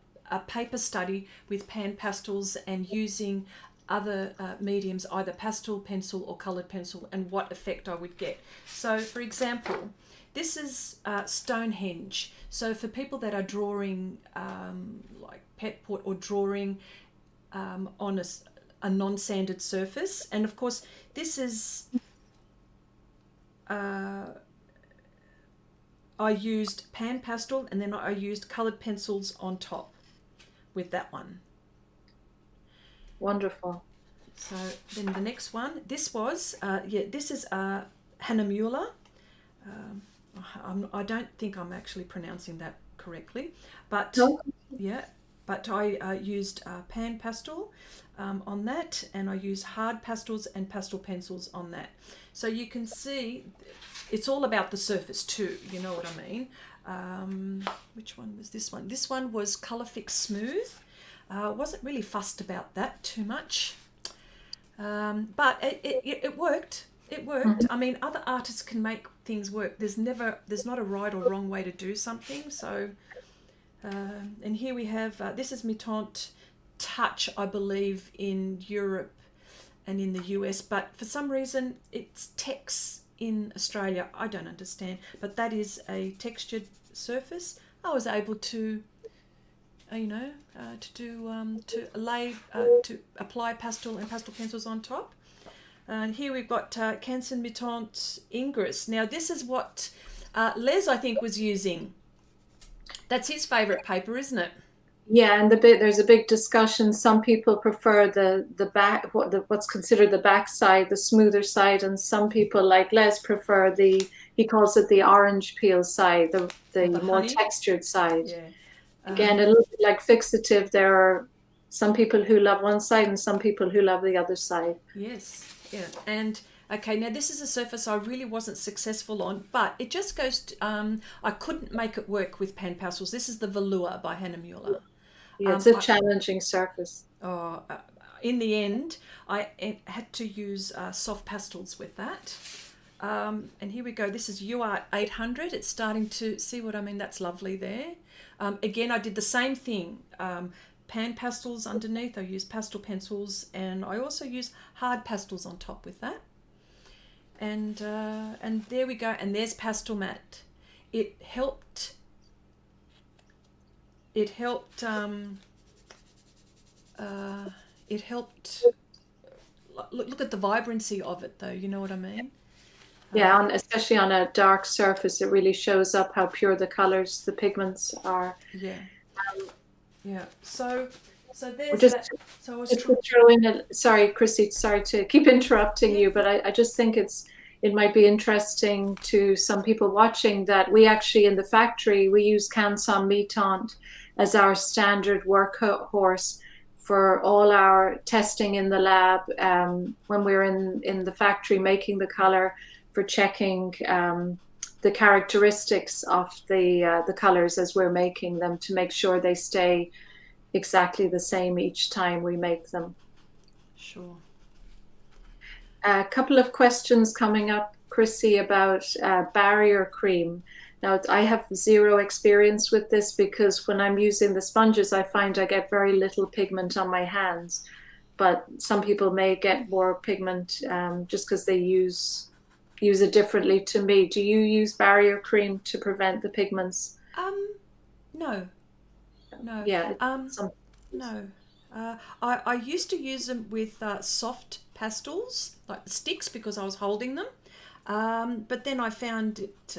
paper study with pan pastels and using other mediums, either pastel pencil or coloured pencil, and what effect I would get. So, for example, this is Stonehenge. So for people that are drawing like pet port or drawing on a non-sanded surface, and of course this is I used pan pastel and then I used coloured pencils on top. with that one.
Wonderful.
So then the next one, this was, this is Hannah Mueller. I don't think I'm actually pronouncing that correctly, but yeah, but I used Pan Pastel on that, and I used hard pastels and pastel pencils on that. So you can see it's all about the surface too, you know what I mean. Which one was this one? This one was Colour Fix Smooth. Wasn't really fussed about that too much, but it worked. It worked. I mean, other artists can make things work. There's not a right or wrong way to do something. So, and here we have, this is Mitante Touch, I believe, in Europe and in the US, but for some reason it's Tex in Australia. I don't understand, but that is a textured surface. I was able to, to apply pastel and pastel pencils on top. And here we've got Canson Mitante Ingress. Now this is what Les, I think, was using. That's his favourite paper, isn't it?
Yeah, and there's a big discussion. Some people prefer the back, what's considered the back side, the smoother side, and some people, like Les, prefer he calls it the orange peel side, the more
honey?
textured side.
Yeah.
Again, a little bit like Fixative, there are some people who love one side and some people who love the other side.
Yes, yeah. And okay, now this is a surface I really wasn't successful on, but it just goes to, I couldn't make it work with Pan Pastels. This is the Velour by Hannah Mueller.
Yeah, it's a challenging surface.
In the end, I had to use soft pastels with that. And here we go. This is UArt 800. It's starting to see what I mean. That's lovely there. Again, I did the same thing. Pan pastels underneath. I used pastel pencils, and I also used hard pastels on top with that. And there we go. And there's Pastel Matte. It helped. It helped. Look at the vibrancy of it, though. You know what I mean?
Yeah, especially on a dark surface, it really shows up how pure the colors, the pigments are.
Yeah. Yeah. So there's
just,
that. So I was
throw in sorry, Chrissy, sorry to keep interrupting you, but I just think it might be interesting to some people watching that we actually in the factory we use Canson Mitante as our standard workhorse for all our testing in the lab when we're in the factory making the color, for checking the characteristics of the colors as we're making them to make sure they stay exactly the same each time we make them.
Sure.
A couple of questions coming up, Chrissy, about barrier cream. Now, I have zero experience with this because when I'm using the sponges, I find I get very little pigment on my hands. But some people may get more pigment just because they use it differently to me. Do you use barrier cream to prevent the pigments?
No.
Yeah.
No. I used to use them with soft pastels, like the sticks, because I was holding them. But then I found it,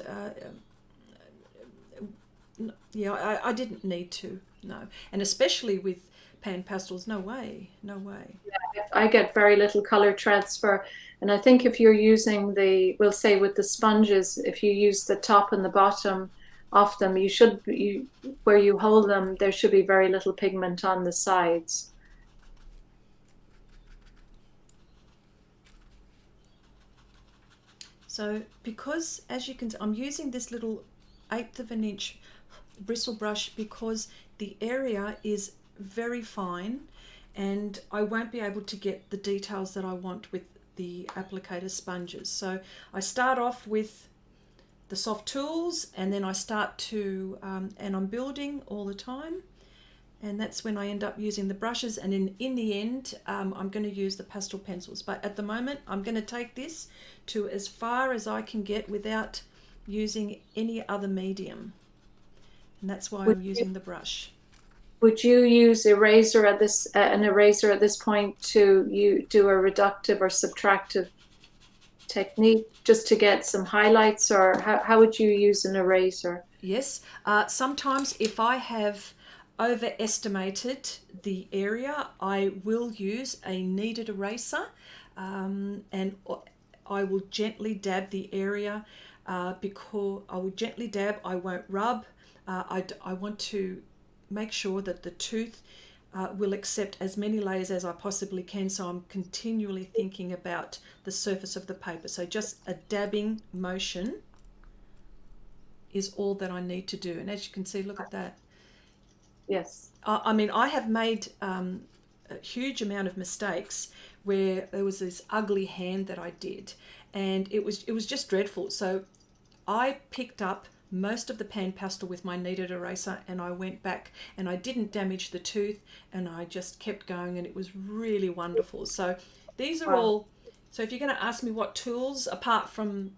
I didn't need to, no. And especially with Pan Pastels, no way.
Yeah, I get very little color transfer. And I think if you're using we'll say with the sponges, if you use the top and the bottom of them, where you hold them, there should be very little pigment on the sides.
So because, as you can see, I'm using this little 1/8 of an inch bristle brush because the area is very fine and I won't be able to get the details that I want with the applicator sponges. So I start off with the soft tools and then I start to, and I'm building all the time, and that's when I end up using the brushes, and in the end I'm going to use the pastel pencils. But at the moment I'm going to take this to as far as I can get without using any other medium, and that's why I'm using the brush.
Would you use an eraser at this point to do a reductive or subtractive technique just to get some highlights, or how would you use an eraser?
Yes, sometimes if I have overestimated the area, I will use a kneaded eraser, and I will gently dab the area, because I will gently dab, I won't rub. I want to make sure that the tooth will accept as many layers as I possibly can, so I'm continually thinking about the surface of the paper. So just a dabbing motion is all that I need to do. And as you can see, look at that.
Yes.
I mean, I have made a huge amount of mistakes where there was this ugly hand that I did, and it was just dreadful. So I picked up most of the pan pastel with my kneaded eraser, and I went back and I didn't damage the tooth, and I just kept going, and it was really wonderful. So these are all, so if you're going to ask me what tools apart from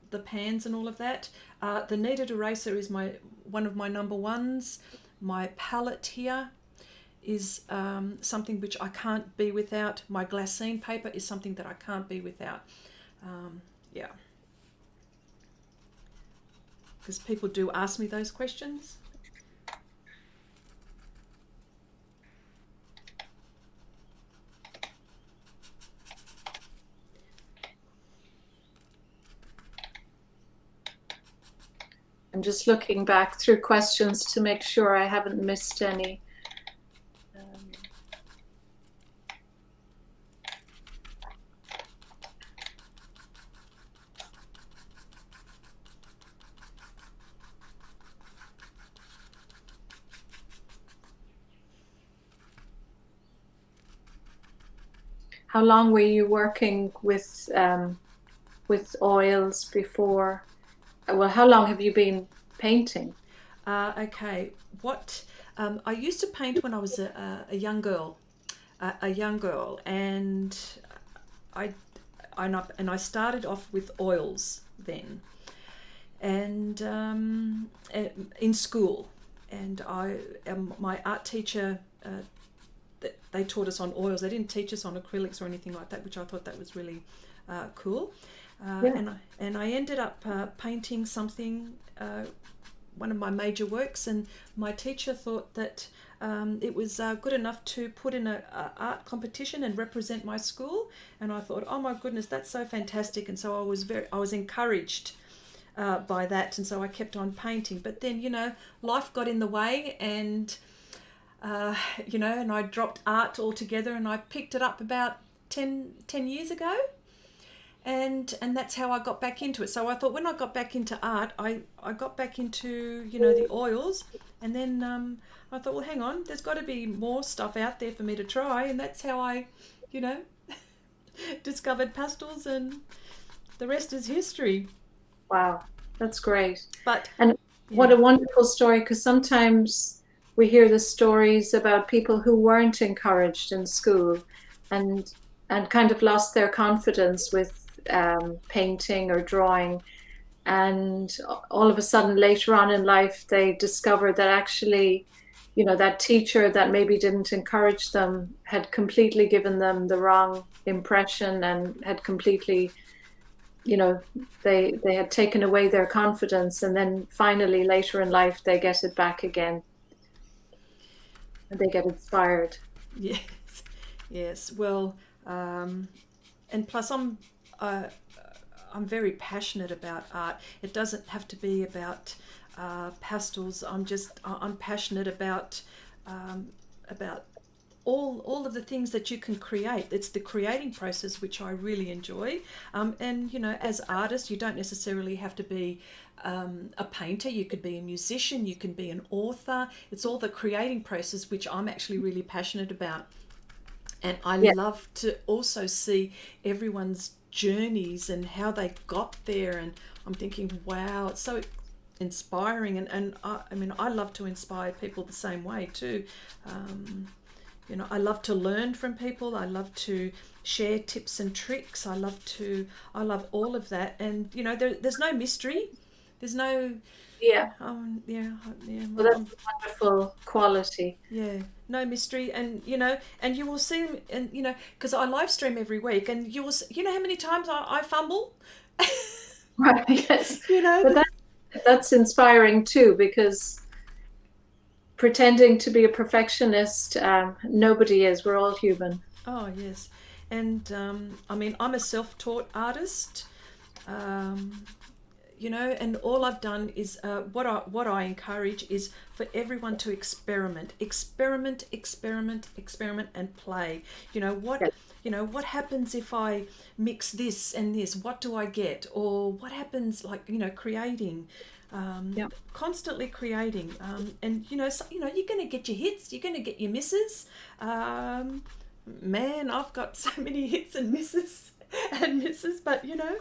the pans and all of that, the kneaded eraser is one of my number ones. My palette here is something which I can't be without. My Glassine paper is something that I can't be without. Yeah, because people do ask me those questions.
I'm just looking back through questions to make sure I haven't missed any. How long were you working with oils before? Well, how long have you been painting?
Okay, what I used to paint when I was a young girl, and I started off with oils then, and in school, and my art teacher, they taught us on oils. They didn't teach us on acrylics or anything like that, which I thought that was really cool. Yeah. And I ended up painting something, one of my major works, and my teacher thought that it was good enough to put in a art competition and represent my school. And I thought, oh my goodness, that's so fantastic. And so I was encouraged by that, and so I kept on painting. But then, you know, life got in the way, and you know, and I dropped art altogether, and I picked it up about 10 years ago. And that's how I got back into it. So I thought when I got back into art, I got back into, you know, the oils. And then I thought, well, hang on, there's got to be more stuff out there for me to try. And that's how I, you know, discovered pastels, and the rest is history.
Wow, that's great.
And
what a wonderful story, because sometimes we hear the stories about people who weren't encouraged in school and kind of lost their confidence with painting or drawing, and all of a sudden later on in life they discover that actually, you know, that teacher that maybe didn't encourage them had completely given them the wrong impression, and had completely, you know, they had taken away their confidence, and then finally later in life they get it back again and they get inspired.
Yes. Well, and plus I'm very passionate about art. It doesn't have to be about pastels. I'm passionate about all of the things that you can create. It's the creating process which I really enjoy. And you know, as artists, you don't necessarily have to be a painter. You could be a musician. You can be an author. It's all the creating process which I'm actually really passionate about. And I love to also see everyone's journeys and how they got there. And I'm thinking, wow, it's so inspiring. And I mean, I love to inspire people the same way too. You know, I love to learn from people. I love to share tips and tricks. I love all of that. And, you know, there's no mystery. There's no...
Well, that's a wonderful quality.
Yeah, no mystery. And you know, and you will see, and you know, because I live stream every week, and you will, you know how many times I fumble.
Right. Yes.
You know,
but that's inspiring too, because pretending to be a perfectionist. Nobody is. We're all human.
Oh, yes. And I mean, I'm a self-taught artist. You know, and all I've done is what I encourage is for everyone to experiment, and play. You know what?
Yes.
You know what happens if I mix this and this? What do I get? Or what happens? Like, you know, creating,
Yeah.
constantly creating, and you know, so, you know, you're going to get your hits, you're going to get your misses. Man, I've got so many hits and misses but you know.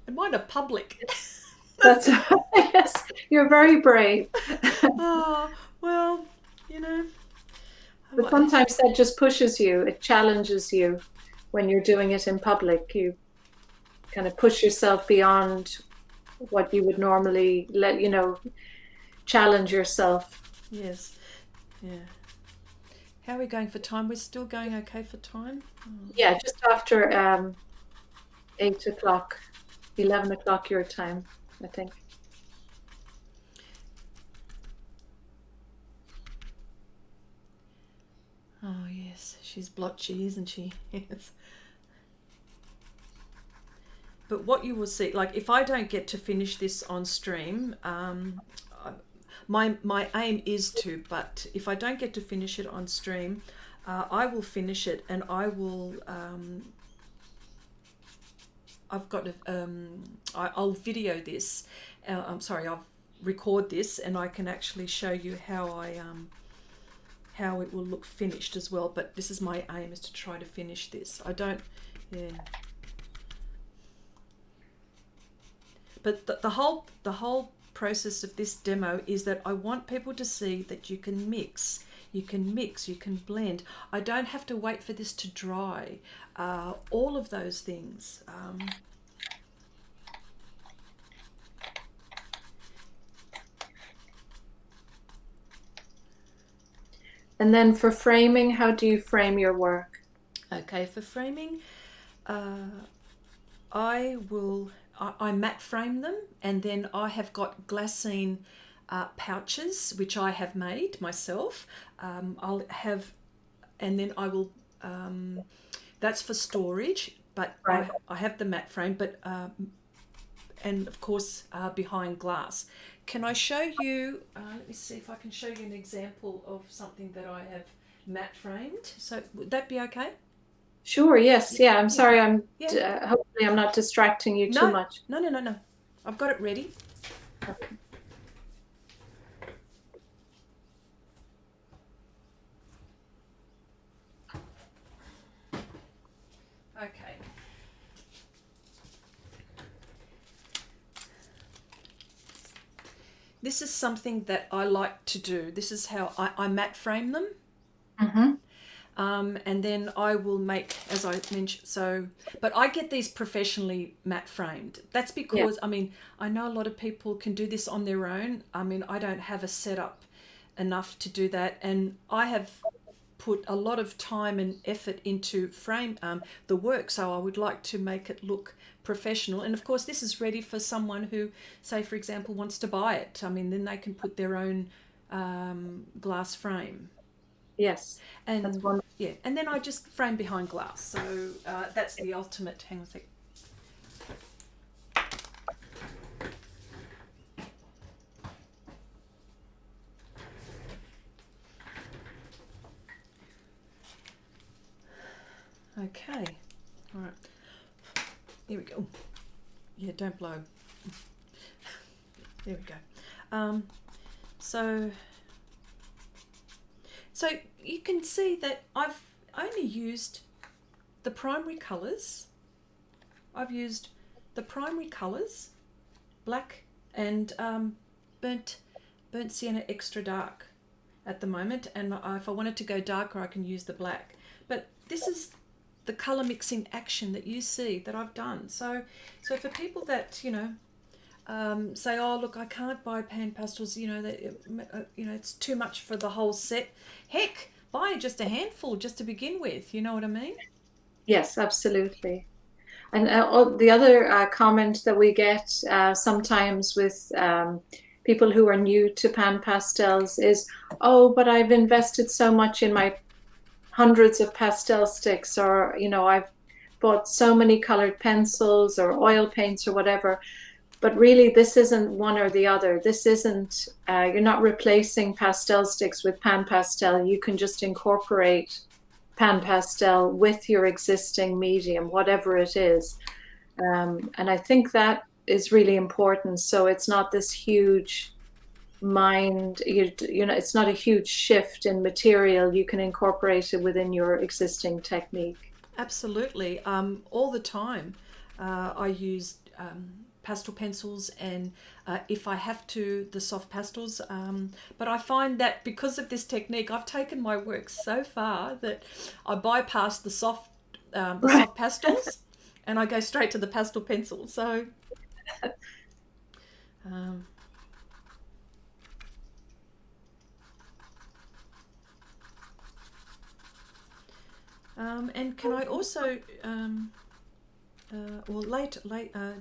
And mine are public.
That's yes. You're very brave.
Oh, well, you know.
But sometimes that just pushes you. It challenges you when you're doing it in public. You kind of push yourself beyond what you would normally challenge yourself.
Yes. Yeah. How are we going for time? We're still going okay for time? Oh.
Yeah, just after 8 o'clock. 11 o'clock your time, I think.
Oh, yes. She's blotchy, isn't she? Yes. But what you will see, like if I don't get to finish this on stream, my aim is to, but if I don't get to finish it on stream, I will finish it and I will... I've got I'll video this. I'm sorry, I'll record this, and I can actually show you how how it will look finished as well. But this is my aim, is to try to finish this. I don't, yeah. But the whole process of this demo is that I want people to see that you can mix. You can blend. I don't have to wait for this to dry. All of those things.
And then for framing, how do you frame your work?
Okay, for framing, I matte frame them, and then I have got Glassine pouches which I have made myself. I'll have, and then I will, that's for storage, but
Right.
I have the matte frame, but and of course behind glass. Can I show you, let me see if I can show you an example of something that I have matte framed. So would that be okay?
Sure, yes. Yeah, I'm sorry.
Yeah.
Hopefully I'm not distracting you too much.
No. I've got it ready. Okay. This is something that I like to do. This is how I matte frame them.
Mm-hmm.
And then I will make, as I mentioned, so, but I get these professionally matte framed. That's because, I mean, I know a lot of people can do this on their own. I mean, I don't have a setup enough to do that. And I have put a lot of time and effort into frame the work. So I would like to make it look professional. And of course, this is ready for someone who, say, for example, wants to buy it. I mean, then they can put their own glass frame.
Yes,
and
that's wonderful.
Yeah, and then I just frame behind glass. So that's the ultimate. Hang on a sec. Okay, all right. Here we go. Yeah, don't blow. There we go. So you can see that I've only used the primary colours. I've used the primary colours, black and burnt sienna extra dark at the moment. And if I wanted to go darker, I can use the black. But this is the colour mixing action that you see that I've done. So for people that, you know, say, oh look, I can't buy Pan Pastels, you know, it's too much for the whole set. Heck, buy just a handful just to begin with. You know what I mean?
Yes, absolutely. And the other comment that we get sometimes with people who are new to Pan Pastels is, oh, but I've invested so much in my hundreds of pastel sticks, or, you know, I've bought so many colored pencils or oil paints or whatever. But really, this isn't one or the other. This isn't, you're not replacing pastel sticks with Pan Pastel. You can just incorporate Pan Pastel with your existing medium, whatever it is. And I think that is really important. So it's not this huge it's not a huge shift in material. You can incorporate it within your existing technique.
Absolutely. All the time I use pastel pencils, and if I have to, the soft pastels. But I find that because of this technique, I've taken my work so far that I bypass the soft pastels and I go straight to the pastel pencil. So and can I also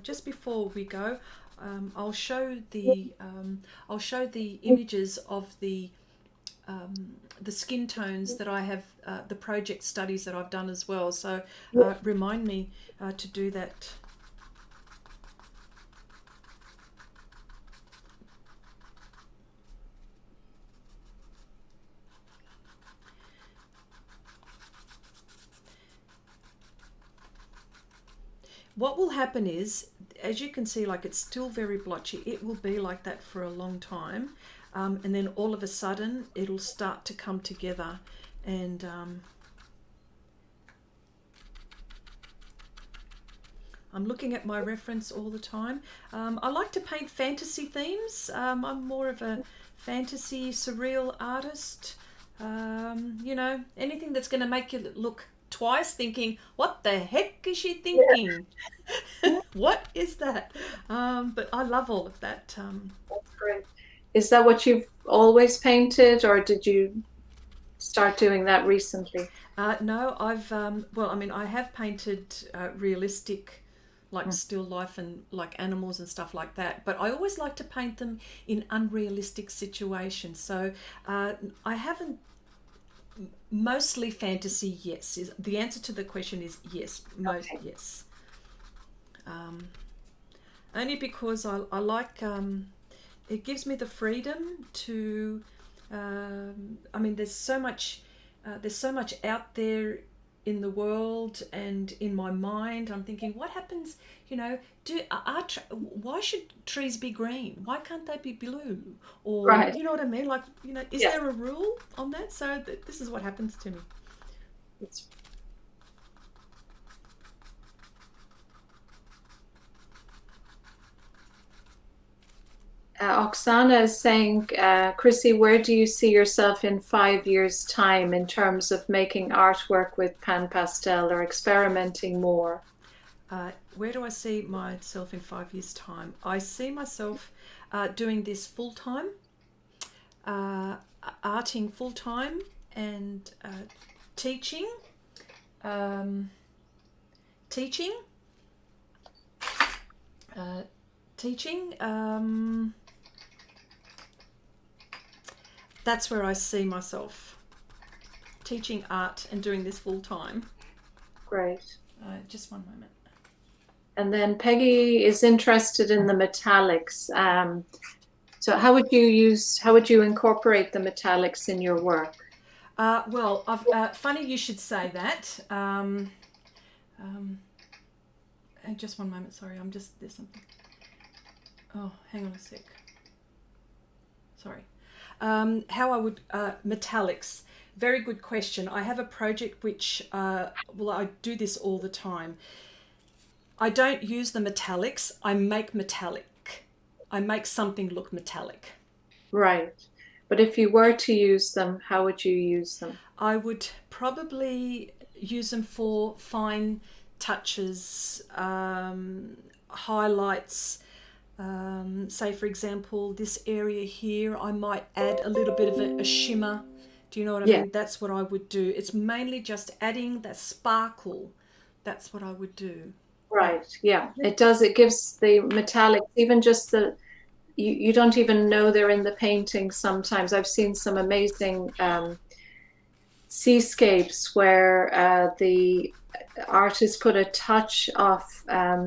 just before we go, I'll show the images of the skin tones that I have, the project studies that I've done as well. So remind me to do that. What will happen is, as you can see, like, it's still very blotchy. It will be like that for a long time, and then all of a sudden it'll start to come together. And I'm looking at my reference all the time. I like to paint fantasy themes. I'm more of a fantasy surreal artist. You know, anything that's going to make you look twice, thinking, what the heck is she thinking? Yeah. What is that? But I love all of that.
That's great. Is that what you've always painted, or did you start doing that recently?
No, I've well, I mean, I have painted realistic, like still life and like animals and stuff like that, but I always like to paint them in unrealistic situations. So I haven't. Mostly fantasy, yes. The answer to the question is yes. Okay. Yes. Only because I like, it gives me the freedom to, I mean, there's so much out there in the world and in my mind. I'm thinking, what happens, you know, why should trees be green? Why can't they be blue? Or, right. You know what I mean? Like, you know, is there a rule on that? So this is what happens to me.
It's Oksana is saying, Chrissy, where do you see yourself in 5 years' time in terms of making artwork with Pan Pastel or experimenting more?
Where do I see myself in 5 years' time? I see myself doing this full-time, arting full-time, and teaching. That's where I see myself, teaching art and doing this full time.
Great.
Just one moment.
And then Peggy is interested in the metallics. So how would you incorporate the metallics in your work?
Well, funny you should say that. Just one moment, sorry, there's something. Oh, hang on a sec. Sorry. How I would, metallics, very good question. I have a project which, well, I do this all the time. I don't use the metallics, I make metallic. I make something look metallic. Right.
But if you were to use them, how would you use them?
I would probably use them for fine touches, highlights. Say, for example, this area here, I might add a little bit of a shimmer. Do you know what I mean? That's what I would do. It's mainly just adding that sparkle. That's what I would do.
Right, yeah. It does. It gives the metallic, even just the you don't even know they're in the painting sometimes. I've seen some amazing seascapes where the artist put a touch of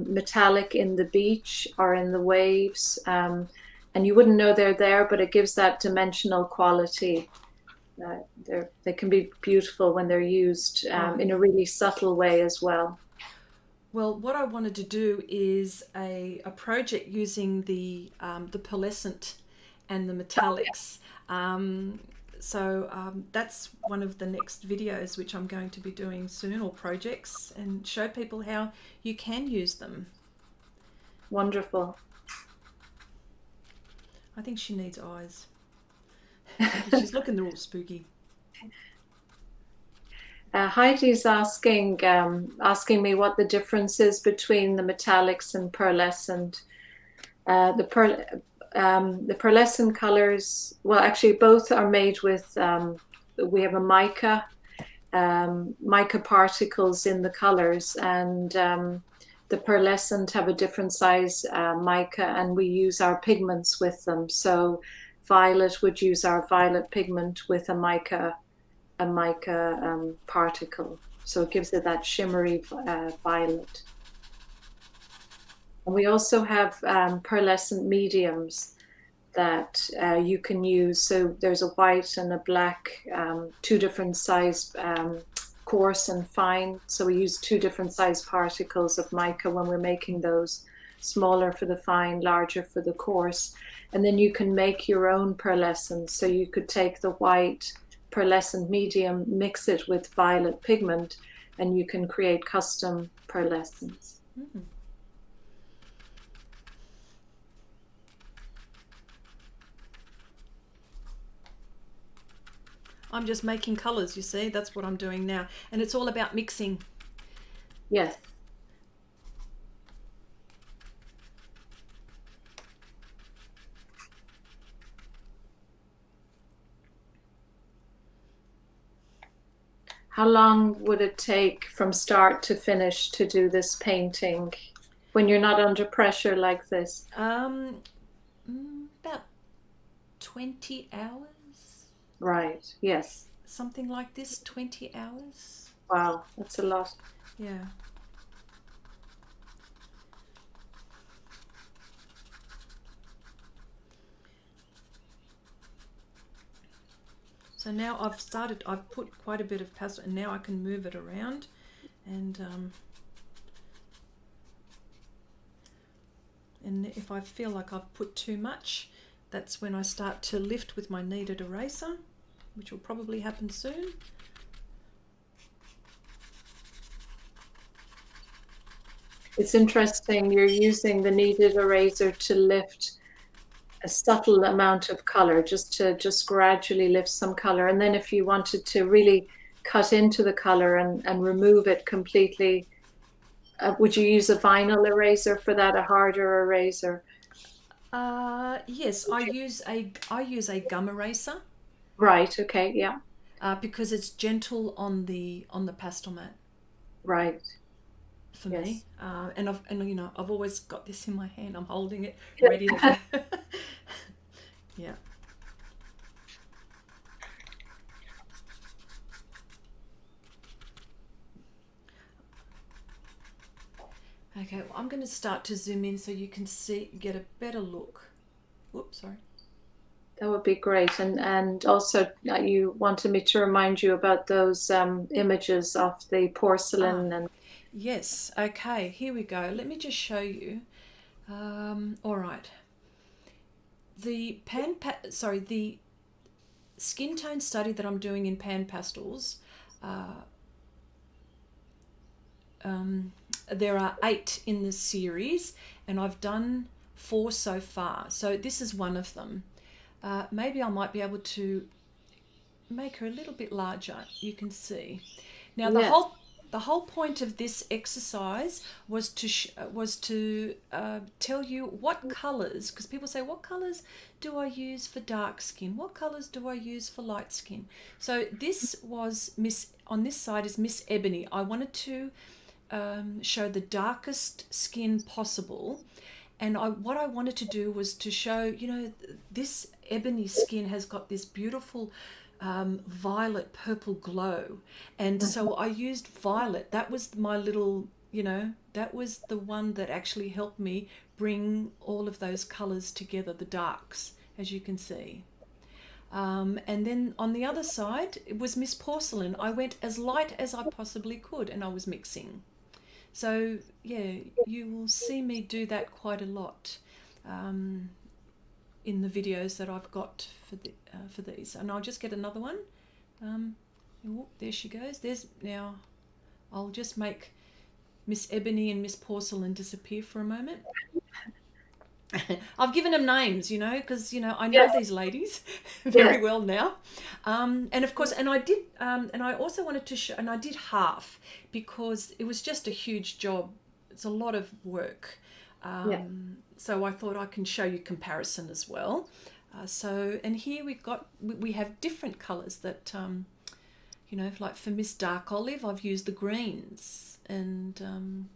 metallic in the beach or in the waves, and you wouldn't know they're there, but it gives that dimensional quality. They can be beautiful when they're used in a really subtle way as well.
Well, what I wanted to do is a project using the pearlescent and the metallics. That's one of the next videos which I'm going to be doing soon, or projects, and show people how you can use them.
Wonderful.
I think she needs eyes. She's looking all spooky.
Heidi's asking me what the difference is between the metallics and pearlescent. The pearlescent colors, well, actually both are made with, we have a mica particles in the colors, and the pearlescent have a different size mica, and we use our pigments with them. So violet would use our violet pigment with a mica particle, so it gives it that shimmery violet. And we also have pearlescent mediums that you can use. So there's a white and a black, two different size, coarse and fine. So we use two different size particles of mica when we're making those, smaller for the fine, larger for the coarse. And then you can make your own pearlescent. So you could take the white pearlescent medium, mix it with violet pigment, and you can create custom pearlescents.
Mm. I'm just making colors, you see, that's what I'm doing now, and it's all about mixing.
Yes. How long would it take from start to finish to do this painting when you're not under pressure like this?
About 20 hours.
Right, yes.
Something like this, 20 hours.
Wow, that's a lot.
Yeah. So now I've put quite a bit of pastel, and now I can move it around, and if I feel like I've put too much, that's when I start to lift with my kneaded eraser, which will probably happen soon.
It's interesting, you're using the kneaded eraser to lift a subtle amount of color, just gradually lift some color. And then if you wanted to really cut into the color and remove it completely, would you use a vinyl eraser for that, a harder eraser?
Yes, I use a gum eraser.
Right, okay, yeah.
Because it's gentle on the pastel mat.
Right.
For me, and I've always got this in my hand. I'm holding it, ready to go. Yeah. Okay, well, I'm going to start to zoom in so you can get a better look. Whoops, sorry.
That would be great. And also you wanted me to remind you about those images of the porcelain. And
yes, okay, here we go. Let me just show you. All right. The the skin tone study that I'm doing in Pan Pastels, there are 8 in the series, and I've done 4 so far. So this is one of them. Maybe I might be able to make her a little bit larger. You can see. Now the whole point of this exercise was to tell you what colors, because people say, what colors do I use for dark skin? What colors do I use for light skin? So this was on this side is Miss Ebony. I wanted to show the darkest skin possible, And what I wanted to do was to show, you know, this ebony skin has got this beautiful violet purple glow. And so I used violet. That was my little, you know, that was the one that actually helped me bring all of those colors together, the darks, as you can see. And then on the other side, it was Miss Porcelain. I went as light as I possibly could, and I was mixing. So yeah, you will see me do that quite a lot in the videos that I've got for these. And I'll just get another one. Oh, there she goes. There's now. I'll just make Miss Ebony and Miss Porcelain disappear for a moment. I've given them names, you know, because, you know, I know these ladies very well now. And of course, and I did, and I also wanted to show, and I did half because it was just a huge job. It's a lot of work. So I thought I can show you comparison as well. And here we have different colors that, you know, like for Miss Dark Olive, I've used the greens. And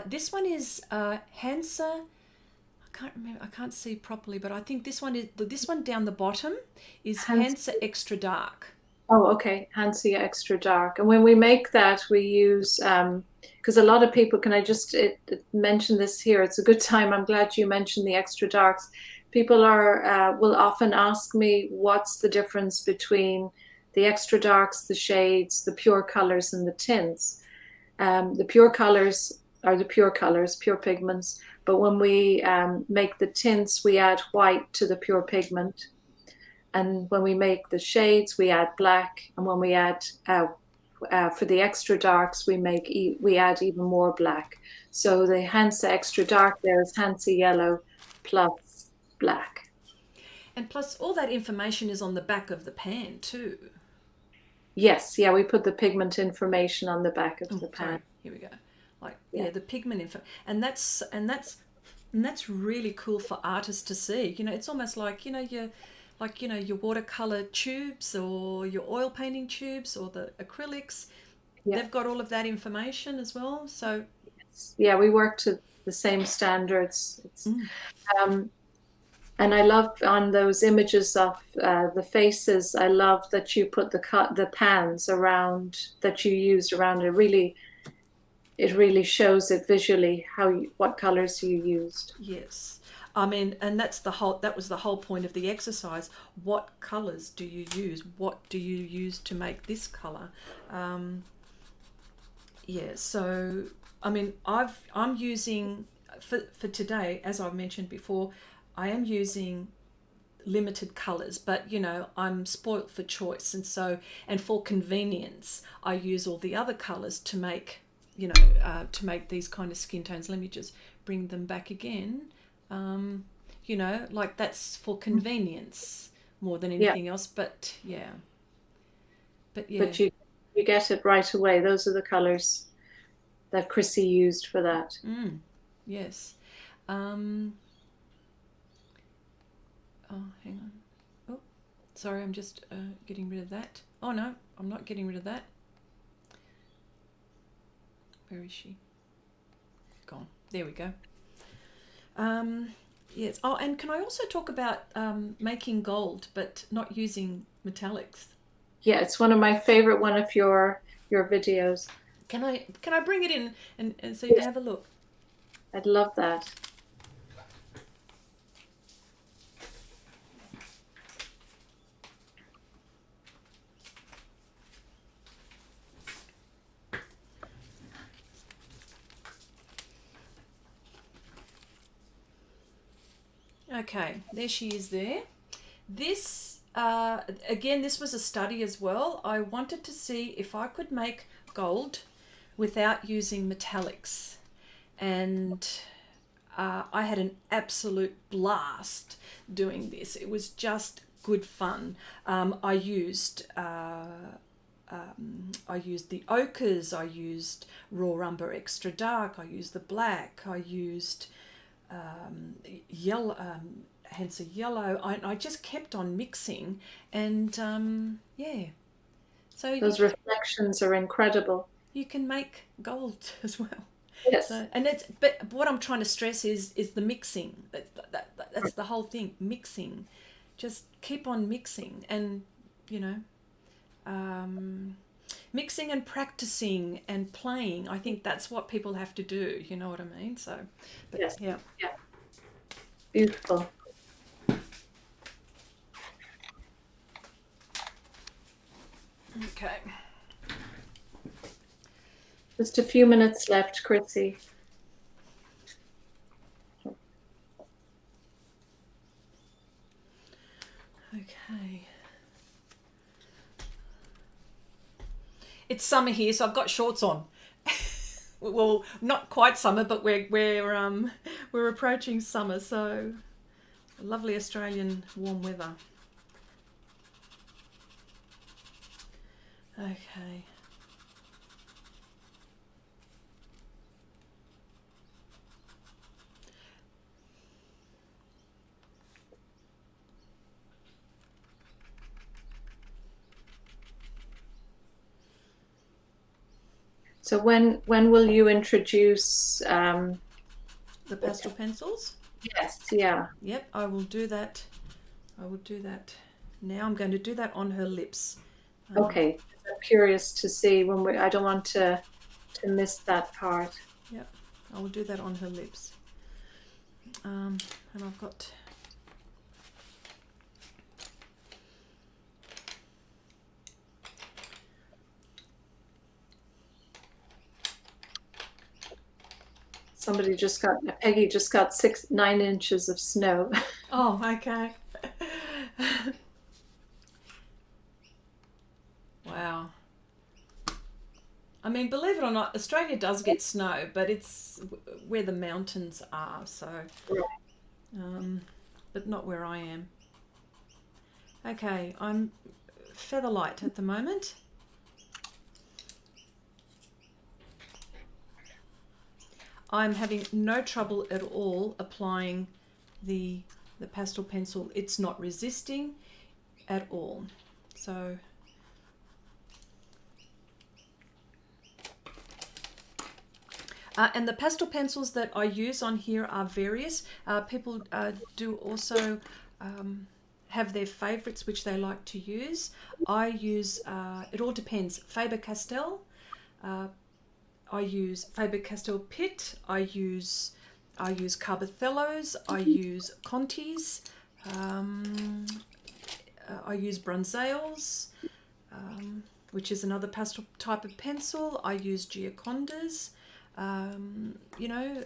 this one is Hansa. Can't remember, I can't see properly, but I think this one down the bottom is Hansa Extra Dark.
Oh, okay, Hansa Extra Dark. And when we make that, we use because a lot of people, can I just mention this here? It's a good time. I'm glad you mentioned the extra darks. People will often ask me what's the difference between the extra darks, the shades, the pure colors, and the tints. The pure colors are the pure colors, pure pigments. But when we make the tints, we add white to the pure pigment. And when we make the shades, we add black. And when we add, for the extra darks, we add even more black. So the Hansa Extra Dark there is Hansa Yellow plus black.
And plus all that information is on the back of the pan too.
Yes, yeah, we put the pigment information on the back of the pan.
Sorry. Here we go. Like the pigment info, and that's really cool for artists to see. You know, it's almost like, you know, your watercolor tubes or your oil painting tubes or the acrylics. They've got all of that information as well. So
yeah, we work to the same standards. And I love on those images of the faces, I love that you put the pans around, that you used around it. It really shows it visually what colors you used.
Yes, I mean, and that was the whole point of the exercise. What colors do you use? What do you use to make this color? So I mean, I'm using for today, as I've mentioned before, I am using limited colors, but you know, I'm spoilt for choice, and for convenience, I use all the other colors to make, you know, to make these kind of skin tones. Let me just bring them back again. You know, like that's for convenience more than anything else. But yeah. But you
get it right away. Those are the colors that Chrissy used for that.
Yes. Oh, hang on. Oh, sorry, I'm just getting rid of that. Oh no, I'm not getting rid of that. Where is she? Gone. There we go. Yes. Oh, and can I also talk about making gold but not using metallics?
Yeah, it's one of my favorite one of your videos.
Can I bring it in and so you can have a look?
I'd love that.
Okay, there she is there. This, again, this was a study as well. I wanted to see if I could make gold without using metallics. And I had an absolute blast doing this. It was just good fun. I used the ochres, I used raw umber extra dark, I used the black, I used yellow, hence a yellow. I just kept on mixing, and yeah. So
those reflections are incredible.
You can make gold as well.
Yes.
So, and that's, but what I'm trying to stress is the mixing. That's the whole thing, mixing. Just keep on mixing, and you know, mixing and practicing and playing. I think that's what people have to do. You know what I mean? So, but,
Yes.
yeah.
Yeah. Beautiful.
Okay.
Just a few minutes left, Chrissy.
Okay. It's summer here, so I've got shorts on. Well, not quite summer, but we're approaching summer, so lovely Australian warm weather. Okay.
So when will you introduce
The pastel pencils?
Yes, yeah.
Yep, I will do that. I will do that now. I'm going to do that on her lips.
Okay. I'm curious to see when I don't want to miss that part.
Yep, I will do that on her lips. And I've got
Peggy just got 9 inches of snow.
Oh, okay. Wow. I mean, believe it or not, Australia does get snow, but it's where the mountains are, so, but not where I am. Okay, I'm feather light at the moment. I'm having no trouble at all applying the pastel pencil. It's not resisting at all. So and the pastel pencils that I use on here are various. People do also have their favorites which they like to use. I use, it all depends, Faber Castel. I use Faber Castel Pitt. I use Carbothellos. I use Contes. I use Bruynzeels, which is another pastel type of pencil. I use Giocondas. You know,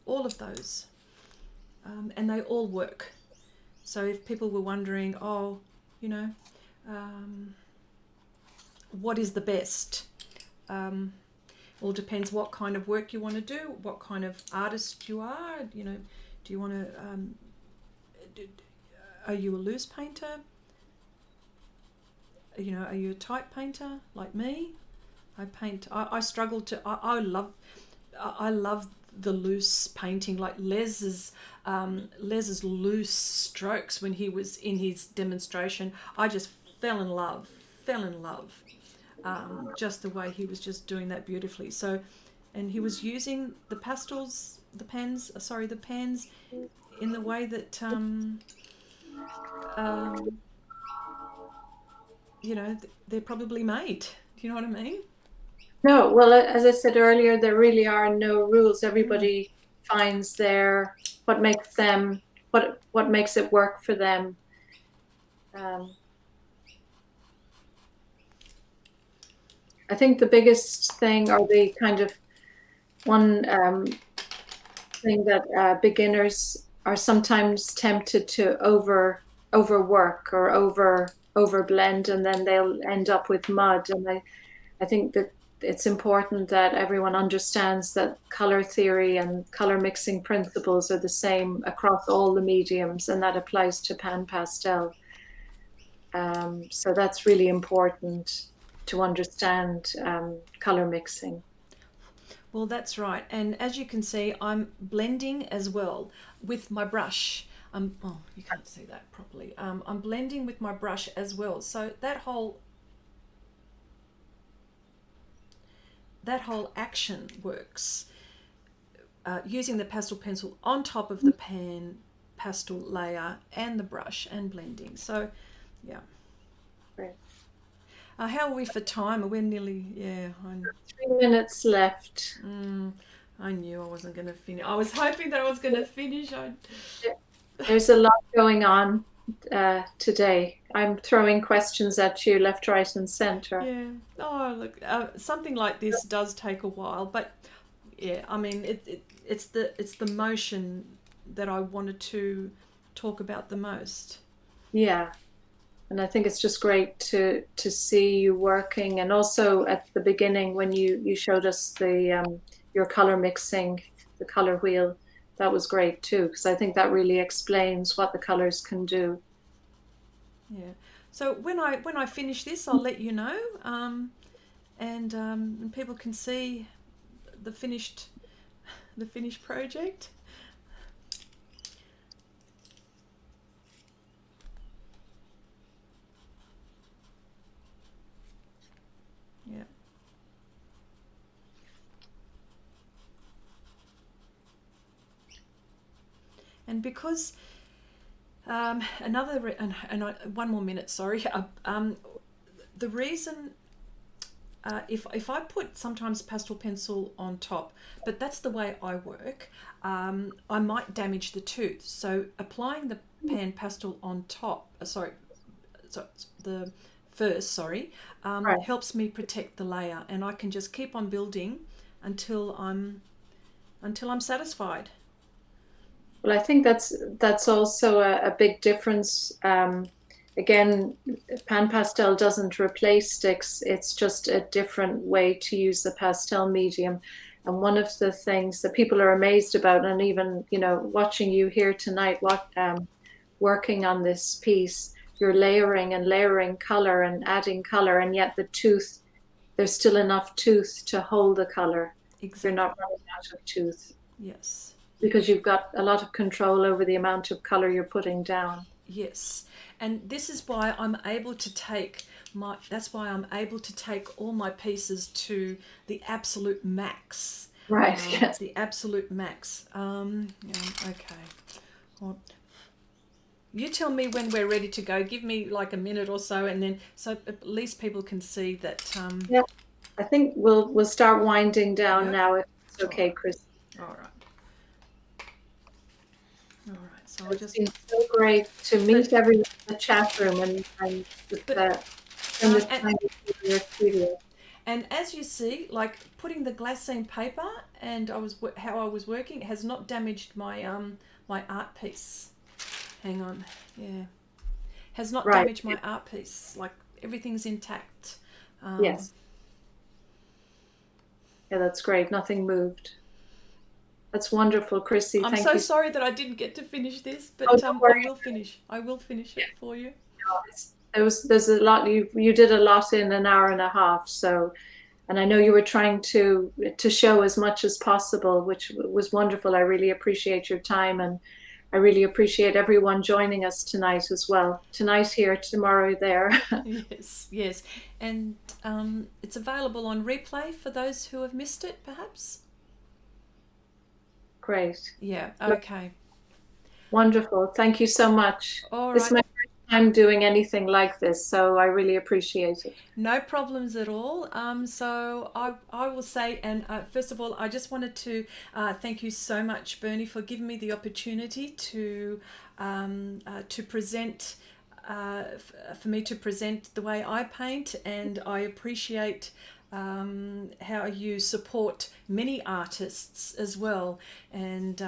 all of those, and they all work. So if people were wondering, oh, you know, what is the best? All depends what kind of work you want to do, what kind of artist you are. You know, do you want to? Are you a loose painter? You know, are you a tight painter like me? I paint. I struggle to. I love the loose painting, like Les's loose strokes when he was in his demonstration. I just fell in love. Just the way he was just doing that beautifully. So, and he was using the pans in the way that you know, they're probably made. Do you know what I mean?
No, well, as I said earlier, there really are no rules. Everybody finds what makes it work for them. I think the biggest thing, or the kind of one thing that beginners are sometimes tempted to overwork or over blend, and then they'll end up with mud. And I think that it's important that everyone understands that color theory and color mixing principles are the same across all the mediums, and that applies to Pan Pastel. So that's really important to understand color mixing.
Well, that's right. And as you can see, I'm blending as well with my brush. Oh, you can't see that properly. I'm blending with my brush as well. So that whole action works. using the pastel pencil on top of the pan pastel layer and the brush and blending. So yeah.
Great.
How are we for time? We're nearly, yeah.
3 minutes left.
I knew I wasn't going to finish. I was hoping that I was going to finish.
There's a lot going on today. I'm throwing questions at you left, right, and center.
Yeah. Oh, look, something like this does take a while, but yeah, I mean, it's the motion that I wanted to talk about the most.
Yeah. And I think it's just great to see you working, and also at the beginning when you showed us the your color mixing, the color wheel, that was great too, because I think that really explains what the colors can do.
Yeah. So when I finish this, I'll let you know, and people can see the finished project. Yeah. And because one more minute, sorry. The reason, if I put sometimes pastel pencil on top, but that's the way I work, I might damage the tooth. So applying the pan pastel on top,
Right.
helps me protect the layer, and I can just keep on building until I'm satisfied.
Well, I think that's also a big difference. Again, Pan Pastel doesn't replace sticks. It's just a different way to use the pastel medium. And one of the things that people are amazed about, and even watching you here tonight, working on this piece, you're layering and layering color and adding color, and yet the tooth, there's still enough tooth to hold the color.
Exactly.
You're not running out of tooth.
Yes.
Because you've got a lot of control over the amount of color you're putting down.
Yes, and this is why I'm able to take all my pieces to the absolute max.
Right. Yes.
The absolute max. Yeah, okay. Well, you tell me when we're ready to go. Give me like a minute or so, and then so at least people can see that.
Yeah, I think we'll start winding down now. If it's okay,
All right.
Chris.
All right. So
It's been so great to meet everyone in the chat room and just spend this time in your studio.
And as you see, like putting the glassine paper and how I was working has not damaged my my art piece. Hang on, yeah, has not damaged my art piece. Like everything's intact.
Yes. Yeah, that's great. Nothing moved. That's wonderful, Chrissy.
I'm
Thank
so
you.
sorry that I didn't get to finish this, but I will finish. I will finish it for you.
There's a lot. You did a lot in an hour and a half. So, and I know you were trying to show as much as possible, which was wonderful. I really appreciate your time, and I really appreciate everyone joining us tonight as well. Tonight here, tomorrow there.
Yes, and it's available on replay for those who have missed it, perhaps.
Great.
Yeah. Okay.
Wonderful. Thank you so much.
All
It's my first time doing anything like this, so I really appreciate it.
No problems at all. So I will say, and first of all, I just wanted to thank you so much, Berni, for giving me the opportunity to present, for me to present the way I paint, and I appreciate how you support many artists as well, and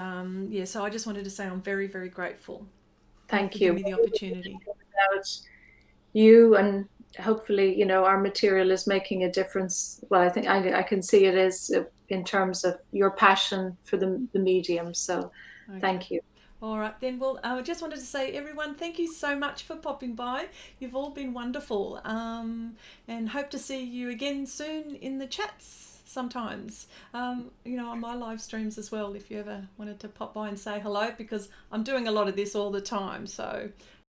yeah, so I just wanted to say I'm very, very grateful.
Thank
you.
You.
Give me the opportunity.
Without you, and hopefully, our material is making a difference. Well, I think I can see it is in terms of your passion for the medium. So, Thank you.
All right, then. Well, I just wanted to say, everyone, thank you so much for popping by. You've all been wonderful, and hope to see you again soon in the chats sometimes. On my live streams as well, if you ever wanted to pop by and say hello, because I'm doing a lot of this all the time. So